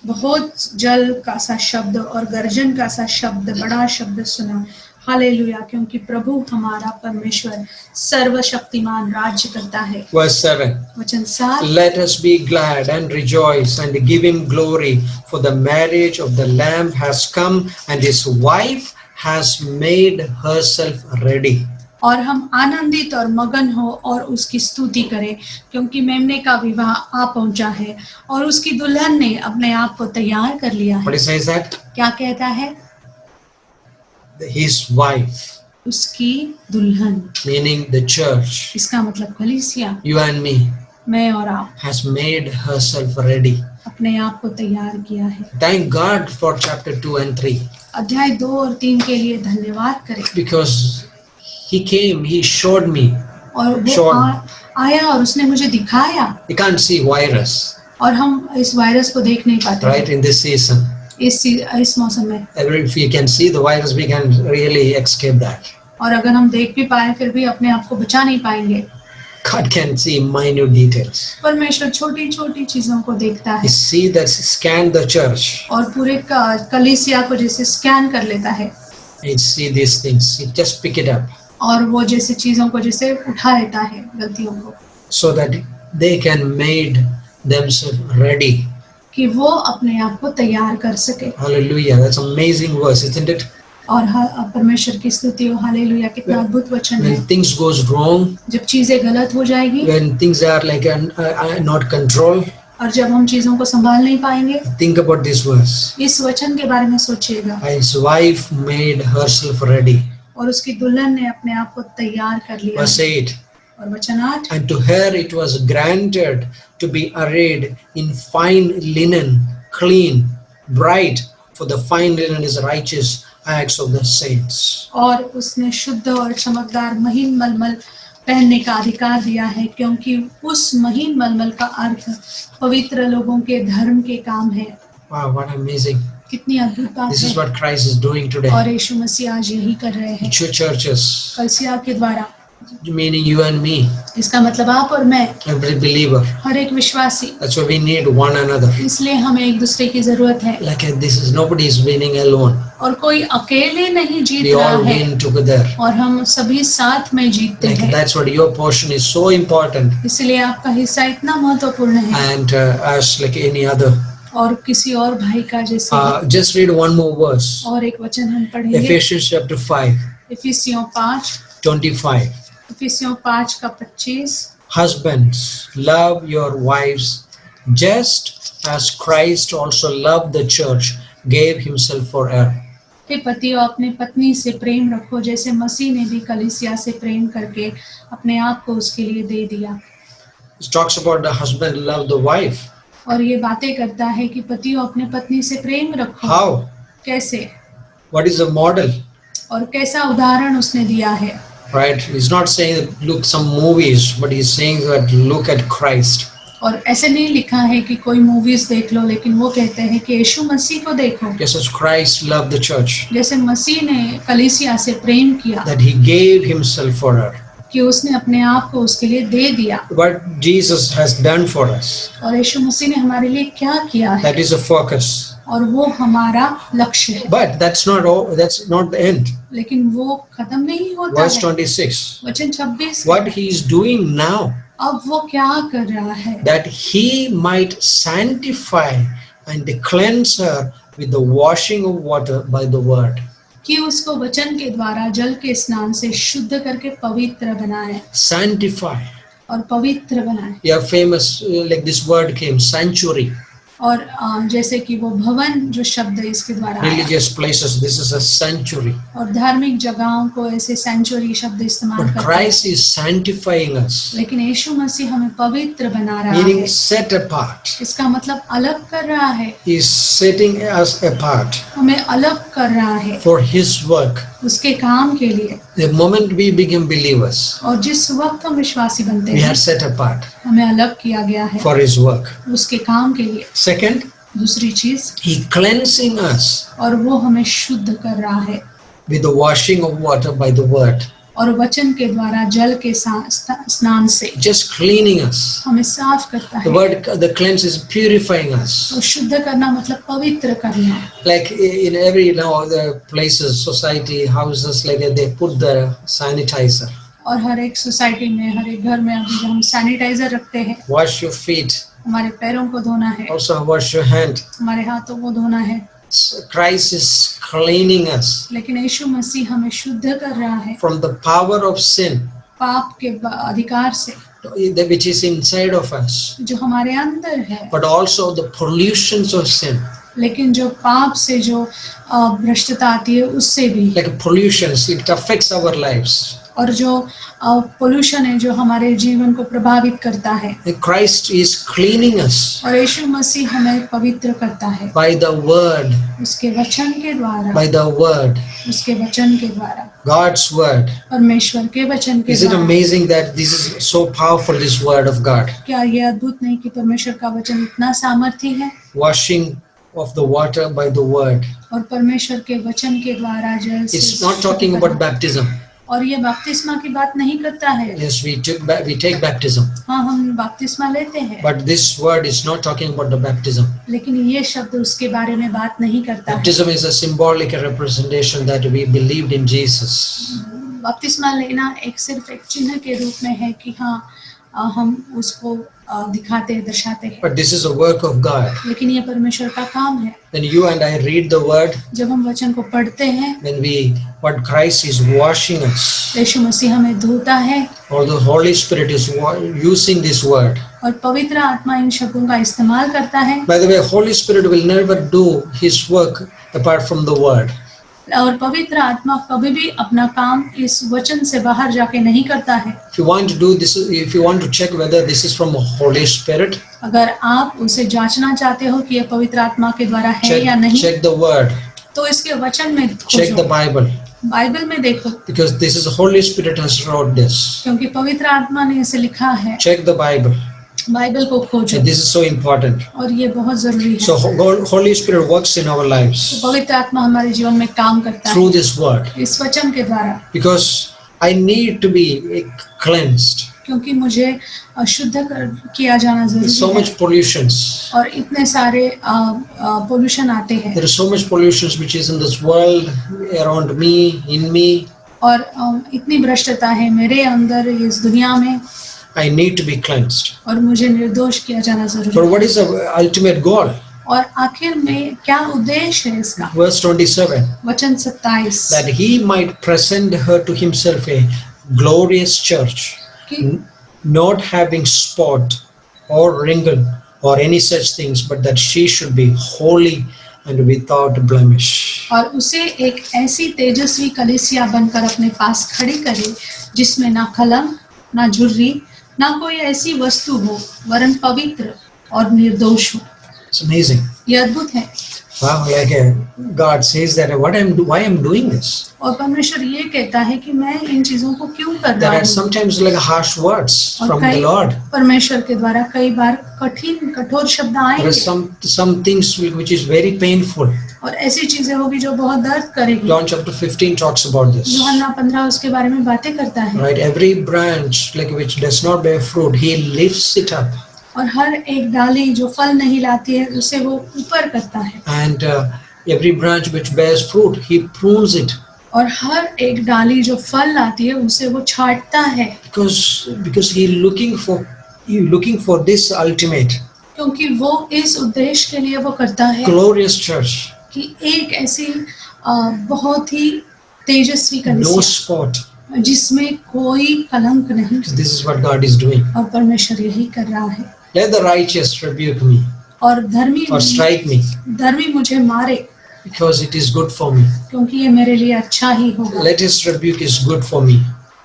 बहुत जल का सा शब्द और गर्जन का सा शब्द, बड़ा शब्द सुना, हालेलुया, क्योंकि प्रभु हमारा परमेश्वर सर्वशक्तिमान राज्य करता है। Verse 7. वचन 7, Let us be glad and rejoice and give him glory, for the marriage of the Lamb has come, and his wife has made herself ready. और हम आनंदित और मगन हो और उसकी स्तुति करें, क्योंकि मेमने का विवाह आ पहुंचा है और उसकी दुल्हन ने अपने आप को तैयार कर लिया है। What he says that? क्या कहता है? His wife, उसकी दुल्हन, meaning the church, इसका मतलब कलीसिया, you and me, मैं और आप, has made herself ready. अपने आप को तैयार किया है। Thank God for chapter 2 and 3, अध्याय 2 और 3 के लिए धन्यवाद करें। because he came, he showed me. और वो Sure. आया और उसने मुझे दिखाया, You can't see virus, और हम इस वायरस को देख नहीं पाते right, in this season. इस मौसम में। If we can see the virus, we can really escape that. और अगर हम देख भी पाए फिर भी अपने आप को बचा नहीं पाएंगे। God can see minute details. परमेश्वर छोटी छोटी चीजों को देखता He है see that, scan the church. और पूरे कलीसिया को जैसे स्कैन कर लेता है, He see these things. He just pick it up और वो जैसे चीजों को जैसे उठा लेता है, गलतियों को, so that they can made themselves ready. कि वो अपने आप को तैयार कर सके। Hallelujah. That's amazing verse, isn't it? और परमेश्वर की स्तुति हो, हालेलुया, कितना अद्भुत वचन है। When things goes wrong, जब चीजें गलत हो जाएगी, when things are like not control, और जब हम चीजों को संभाल नहीं पाएंगे, Think about this verse. इस वचन के बारे में सोचिएगा। His wife made herself ready. और उसकी दुल्हन ने अपने आप को तैयार कर लिया। Verse 8. और वचन 8, And to her it was granted to be arrayed in fine linen, clean, bright, for the fine linen is righteous acts of the saints. और उसने शुद्ध और चमकदार महीन मलमल पहनने का अधिकार दिया है, क्योंकि उस महीन मलमल का अर्थ पवित्र लोगों के धर्म के काम है। Wow, what amazing. कितनी अद्भुत बात This is है। what Christ is doing today. और यीशु मसीह आज यही कर रहे हैं True churches, कलीसिया के द्वारा। meaning you and me, इसका मतलब आप और मैं, every believer. हर एक विश्वासी। That's why we need one another. इसलिए हमें एक दूसरे की जरूरत है। Like this is nobody is winning alone. और कोई अकेले नहीं जीत We रहा all है, win together. और हम सभी साथ में जीतते Like हैं। that's what your portion is so important. इसलिए आपका हिस्सा इतना महत्वपूर्ण है, And as like any other. और किसी और भाई का जैसे। Just read one more verse. और एक वचन हम पढ़ेंगे, Ephesians chapter 5, इफिसियों 5, 25. इफिसियों 5 का 25। Husbands, love your wives just as Christ also loved the church, gave himself for her. हे पतियों, अपने पत्नी से प्रेम रखो जैसे मसीह ने भी कलीसिया से प्रेम करके अपने आप को उसके लिए दे दिया। It talks about the husband love the wife. और ये बातें करता है कि पतियों अपने पत्नी से प्रेम रखो। How? कैसे? What is the model? और कैसा उदाहरण उसने दिया है। Right? He's not saying that look some movies, but he's saying that look at Christ. और ऐसे नहीं लिखा है कि कोई मूवीज देख लो, लेकिन वो कहते हैं कि यीशु मसीह को देखो, Just as Christ loved the church, जैसे मसीह ने कलीसिया से प्रेम किया, that he gave himself for her. कि उसने अपने आप को उसके लिए दे दिया। What Jesus has done for us, और यीशु मसीह ने हमारे लिए क्या किया है, that is a focus. और वो हमारा लक्ष्य है। But that's not all, that's not the end. लेकिन वो खत्म नहीं होता Verse है। 26. वचन 26, What he is doing now, अब वो क्या कर रहा है, that he might sanctify and cleanse her with the washing of water by the word. कि उसको वचन के द्वारा जल के स्नान से शुद्ध करके पवित्र बनाए, Sanctify. और पवित्र बनाए। Yeah, famous like this word came, sanctuary. और जैसे कि वो भवन जो शब्द इसके द्वारा आया, Religious places, this is a sanctuary. और धार्मिक जगहों को ऐसे सेंचुरी शब्द इस्तेमाल But करते हैं। Christ is sanctifying us, लेकिन यीशु मसीह हमें पवित्र बना रहा meaning है। set apart. इसका मतलब अलग कर रहा है, He is setting us apart हमें अलग कर रहा है for his work. उसके काम के लिए। The moment we become believers, और जिस वक्त हम विश्वासी बनते we are हैं, set apart हमें अलग किया गया है for his work. उसके काम के लिए। Second, दूसरी चीज, he cleansing us और वो हमें शुद्ध कर रहा है, with the washing of water by the word. और वचन के द्वारा जल के स्नान से Just cleaning us. हमें साफ करता The है। word, the cleanse is purifying us. तो शुद्ध करना मतलब पवित्र करना। Like in every the places, society, houses, like they put the sanitizer. और हर एक सोसाइटी में, हर एक घर में अभी जो हम सैनिटाइजर रखते हैं, Wash your feet. हमारे पैरों को धोना है, Also wash your hand. हमारे हाथों को धोना है। Christ is cleaning us लेकिन यीशु मसीह हमें शुद्ध कर रहा है from the power of sin, पाप के अधिकार से, which is inside of us, जो हमारे अंदर है। but also the pollutions of sin. लेकिन जो पाप से जो भ्रष्टता आती है उससे भी, Like pollutions, it affects our lives. और जो पोल्यूशन है जो हमारे जीवन को प्रभावित करता है। Christ is cleaning us और यीशु मसीह हमें पवित्र करता है by the word, उसके वचन के द्वारा, by the word, उसके वचन के द्वारा, God's word. परमेश्वर के वचन के Is it द्वारा। amazing that this is so powerful, this word of God? क्या ये अद्भुत नहीं कि परमेश्वर का वचन इतना सामर्थी है? Washing of the water by the word. और परमेश्वर के वचन के द्वारा जल से It's not talking about baptism. और ये बपतिस्मा की बात नहीं करता है। Yes, we take baptism. हाँ, हम बपतिस्मा लेते हैं, But this word is not talking about the baptism. लेकिन ये शब्द उसके बारे में बात नहीं करता है। Baptism is a symbolic representation that we believed in Jesus. बपतिस्मा लेना एक सिर्फ एक चिन्ह के रूप में है कि हाँ हम उसको दिखाते हैं, दर्शाते हैं। But this is a work of God. लेकिन ये परमेश्वर का काम है। When you and I read the word, जब हम वचन को पढ़ते हैं, when what Christ is washing us, यीशु मसीह हमें धोता है or the Holy Spirit is using this word. और पवित्र आत्मा इन शब्दों का इस्तेमाल करता है। By the way, Holy Spirit will never do his work apart from the word. और पवित्र आत्मा कभी भी अपना काम इस वचन से बाहर जाके नहीं करता है। If you want to do this, if you want to check whether this is from a Holy Spirit, अगर आप उसे जांचना चाहते हो कि यह पवित्र आत्मा के द्वारा है या नहीं, check the word, तो इसके वचन में check the खोजो, Bible, बाइबल में देखो, because this is the Holy Spirit has wrote this. क्योंकि पवित्र आत्मा ने इसे लिखा है। Check the Bible. बाइबल को खोजो, And this is so important. और ये बहुत जरूरी है। So Holy Spirit works in our lives तो पवित्र आत्मा हमारे जीवन में काम करता है through this word, इस वचन के द्वारा, because I need to be cleansed. क्योंकि मुझे शुद्ध किया जाना There's so जरूरी much है। pollutions. और इतने सारे पोल्यूशन आते हैं, There is so much pollutions which is in this world, around me, in me. और इतनी भ्रष्टता है मेरे अंदर, इस दुनिया में, I need to be cleansed. और मुझे निर्दोष किया जाना जरूरी But है। what is the ultimate goal? और आखिर में क्या उद्देश्य है इसका? Verse 27. वचन 27 That he might present her to himself a glorious church, कि not having spot or wrinkle or any such things, but that she should be holy and without blemish. और उसे एक ऐसी तेजस्वी कलीसिया बनकर अपने पास खड़ी करे जिसमें ना कलंक, ना झुर्री, ना कोई ऐसी वस्तु हो, वरन पवित्र और निर्दोष हो। It's amazing. ये अद्भुत है। Wow, like God says that why I'm doing this. और परमेश्वर ये कहता है कि मैं इन चीजों को क्यों कर There रहा are हूँ। sometimes like harsh words और from the Lord. परमेश्वर के द्वारा कई बार कठोर शब्द There are आएंगे, some things which is very painful. और ऐसी चीजें होगी जो बहुत दर्द करेगी। John chapter 15 talks about this. यूहन्ना 15 उसके बारे में बातें करता है। Right, every branch like which does not bear fruit, he lifts it up, और हर एक डाली जो फल नहीं लाती है उसे वो ऊपर करता है, and every branch which bears fruit, he prunes it, और हर एक डाली जो फल लाती है उसे वो छांटता है, because he looking for this ultimate क्योंकि वो इस उद्देश्य के लिए वो करता है glorious church, कि एक ऐसी बहुत ही तेजस्वी no कलीसिया spot. जिसमें कोई कलंक नहीं, This is what God is doing. और परमेश्वर यही कर रहा है। Let the righteous rebuke me और धर्मी or strike me, मुझे मारे because it is good for me. क्योंकि ये मेरे लिए अच्छा ही होगा, Let his rebuke is good for me,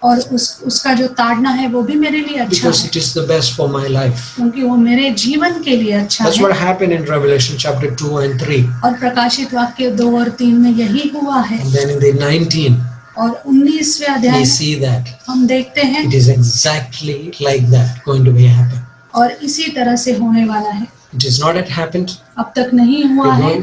और उसका जो ताड़ना है वो भी मेरे लिए अच्छा because है, it is the best for my life. क्योंकि वो मेरे जीवन के लिए अच्छा That's है। what happened in Revelation chapter 2 and 3. और प्रकाशित वाक्य 2 और 3 में यही हुआ है। And then in the 19, और 19वें अध्याय we में see that हम देखते हैं it is exactly like that going to be happen. और इसी तरह से होने वाला है। It is not yet happened. अब तक नहीं हुआ है,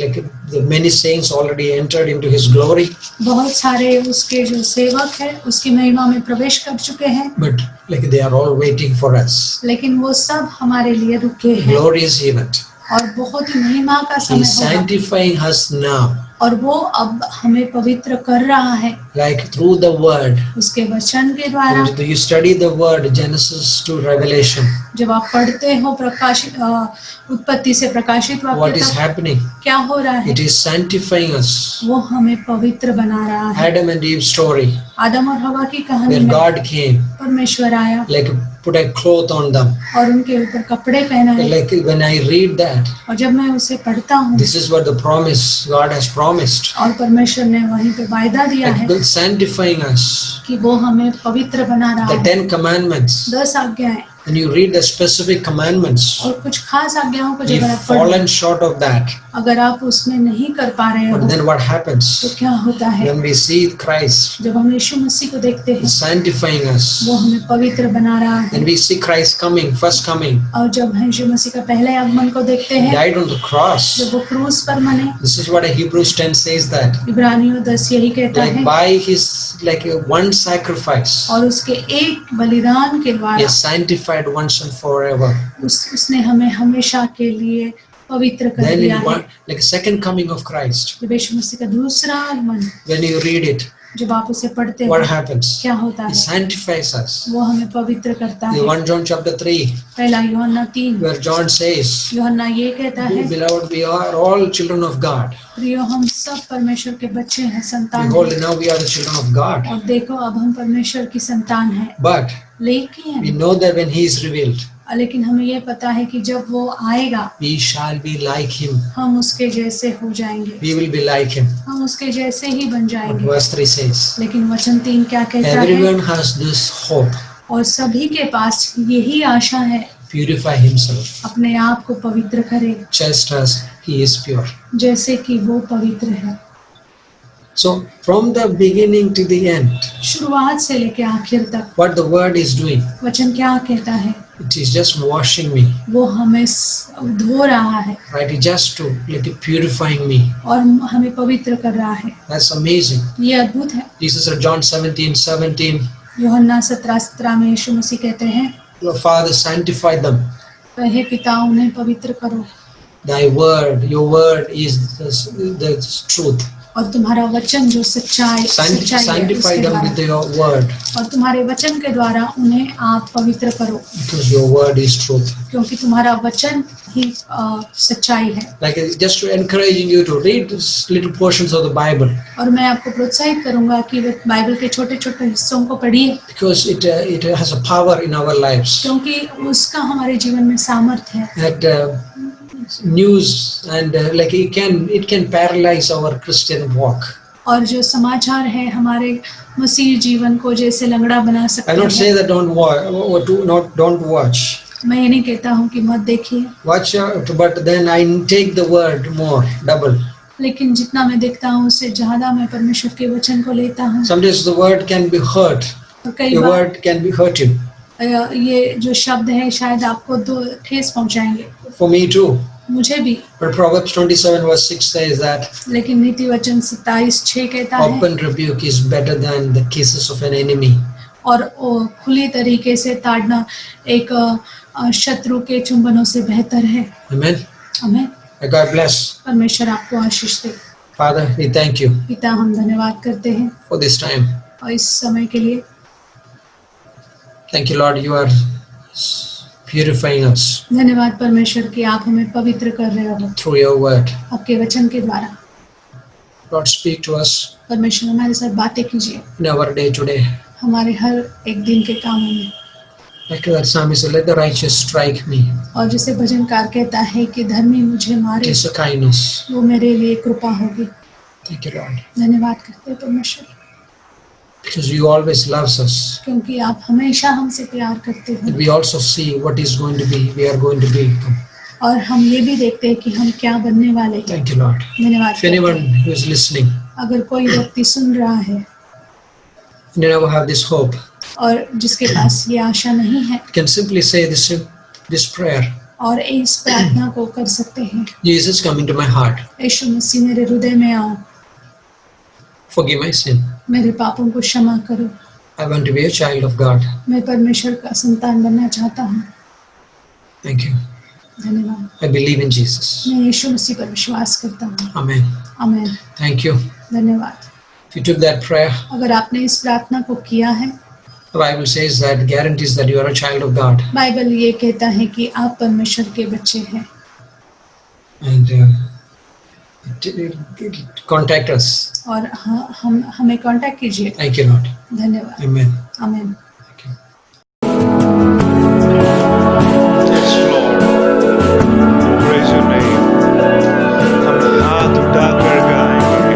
Like the many saints already entered into his glory, बहुत सारे उसके जो सेवक हैं उसकी महिमा में प्रवेश कर चुके हैं, but like they are all waiting for us. लेकिन वो सब हमारे लिए रुके हैं, Glorious event. और बहुत ही महिमा का He समय is होगा, sanctifying us now, और वो अब हमें पवित्र कर रहा है like through the word. उसके वचन के द्वारा। And you study the word Genesis to Revelation. जब आप पढ़ते हो उत्पत्ति से प्रकाशित What वाक्य is तक happening? क्या हो रहा है? It is sanctifying us. वो हमें पवित्र बना रहा है। Adam and Eve story, आदम और हवा की कहानी where में God came, परमेश्वर आया like put a cloth on them. और उनके ऊपर कपड़े पहनाए, Like when I read that, और जब मैं उसे पढ़ता हूँ this is what the promise God has promised. और परमेश्वर ने वहीं पे वायदा दिया है Like sanctifying us. कि वो हमें पवित्र बना रहा The है। 10 commandments. 10 आज्ञाएं, When you read the specific commandments, और कुछ खास आज्ञाओं को we've जब आप पढ़ो, fallen short of that. अगर आप उसमें नहीं कर पा रहे But हो then what तो happens? क्या होता है? When we see Christ जब हम यीशु मसीह को देखते हैं sanctifying us, वो हमें पवित्र बना रहा है, then we see Christ coming, first coming, और जब हम यीशु मसीह का पहले आगमन को देखते हैं died on the cross. जब वो क्रूस पर मरे, This is what Hebrews 10 says that. इब्रानियों 10 यही कहता Like है, by his one sacrifice, और उसके एक बलिदान के he द्वारा is sanctified once and forever. उसने हमें हमेशा के लिए पवित्र कर Then दिया in है। one, like second coming of Christ, जब यीशु मसीह का दूसरा आगमन, when you read it, जब आप उसे पढ़ते what हैं happens? क्या होता He है? sanctifies us. वो हमें पवित्र करता In है। 1 John chapter 3, पहला यूहन्ना 3, where John says, यूहन्ना ये कहता है, Beloved, we are all children of God. प्रियो हम सब परमेश्वर के बच्चे हैं, संतान Behold, हैं। now we are the children of God. और देखो अब हम परमेश्वर की संतान हैं। But we लेकिन know that when He is revealed, हमें ये पता है कि जब वो आएगा we shall be like Him. हम उसके जैसे हो जाएंगे, We will be like Him. हम उसके जैसे ही बन But जाएंगे। verse 3 says, लेकिन वचन 3 क्या कहता है? everyone has this hope. और सभी के पास यही आशा है, Purify himself, अपने आप को पवित्र करे just as he is pure. जैसे कि वो पवित्र है। So, from the beginning to the end, शुरुआत से लेकर आखिर तक what the word is doing, वचन क्या कहता है? it is just washing me, वो हमें धो रहा है right? It just to like purifying me. और हमें पवित्र कर रहा है। That's amazing. ये अद्भुत है। Jesus said, John 17:17, यूहन्ना 17:17 में यीशु मसीह कहते हैं, Father, sanctify them. हे पिता उन्हें पवित्र करो Thy word, your word is the truth. और तुम्हारा वचन जो सच्चाई है Sanctify उसके them द्वारा, with your word, और तुम्हारे वचन के द्वारा उन्हें आप पवित्र करो because your word is truth. क्योंकि तुम्हारा वचन ही सच्चाई है। Like just to encouraging you to read this little portions of the Bible, और मैं आपको प्रोत्साहित करूंगा कि बाइबल के छोटे छोटे हिस्सों को पढ़िए because it has a power in our lives. क्योंकि उसका हमारे जीवन में सामर्थ्य है। That news and like it can paralyze our Christian walk. और जो समाचार है हमारे मसीह जीवन को जैसे लंगड़ा बना सकते I not say हैं। that don't watch. मैं ये नहीं कहता हूँ कि मत देखिए, Watch out, but then I take the word more, double. लेकिन जितना मैं देखता हूँ उससे ज्यादा मैं परमेश्वर के वचन को लेता हूँ। Sometimes the word can be hurt. और कई The bar word can be hurt you. ये जो शब्द है शायद आपको ठेस पहुंचाएंगे, For me too. मुझे भी। But Proverbs 27:6 says that लेकिन नीति वचन 27:6 कहता है, open rebuke is better than the kisses of an enemy. और खुली तरीके से ताड़ना एक शत्रु के चुंबनों से बेहतर है। Amen. आमीन। May God bless. परमेश्वर आपको आशीष दे। Father, we thank you पिता हम धन्यवाद करते हैं for this time. और इस समय के लिए। Thank you, Lord. You are purifying us धन्यवाद परमेश्वर कि आप हमें पवित्र कर रहे हो through your word. आपके वचन के द्वारा। Lord, speak to us परमेश्वर हमारे साथ बातें कीजिए in our day today. हमारे हर एक दिन के कामों में। Like that psalmist said, let the righteous strike me. और जैसे भजनकार कहता है कि धर्मी मुझे It मारे, is a kindness. वो मेरे लिए कृपा होगी। Thank you, Lord. धन्यवाद करते हैं परमेश्वर Because you always loves us. क्योंकि आप हमेशा हमसे प्यार करते And हो we also see what is going to be. We are going to be. और हम ये भी देखते हैं कि हम क्या बनने वाले हैं। Thank you, Lord. धन्यवाद If करते हैं। anyone who is listening, अगर कोई व्यक्ति सुन रहा है and they never have this hope, और जिसके पास ये आशा नहीं है you can simply say this prayer. और इस प्रार्थना को कर सकते हैं, Jesus, come into my heart. यीशु मसीह मेरे हृदय में आओ, Forgive my sin. मेरे पापों को क्षमा करो, I want to be a child of God. मैं परमेश्वर का संतान बनना चाहता हूँ। Thank you. धन्यवाद। I believe in Jesus. मैं यीशु मसीह पर विश्वास करता हूँ। Amen. आमीन। Thank you. धन्यवाद। If you took that prayer, अगर आपने इस प्रार्थना को किया है, the Bible says that guarantees that you are a child of God. Bible ये कहता है कि आप परमेश्वर के बच्चे हैं। And contact us. और हम हमें कांटेक्ट कीजिए। Thank you, Lord. धन्यवाद। Amen. आमीन। Thank you. Yes, Lord. Praise your name. हम हाथ उठाकर गाएंगे।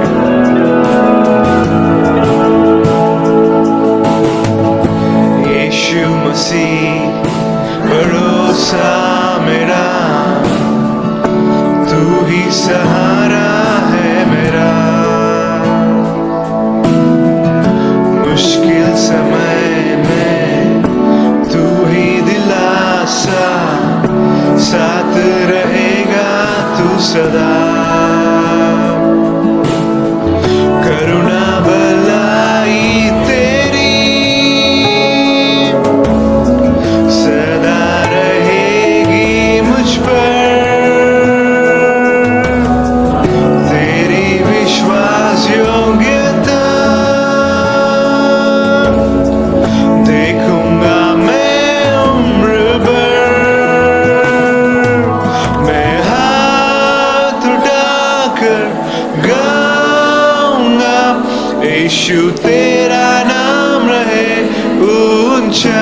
यीशु मसीह भरोसा मेरा, तू ही सहारा है मेरा। मुश्किल समय में गाऊंगा यीशु तेरा नाम रहे ऊंचा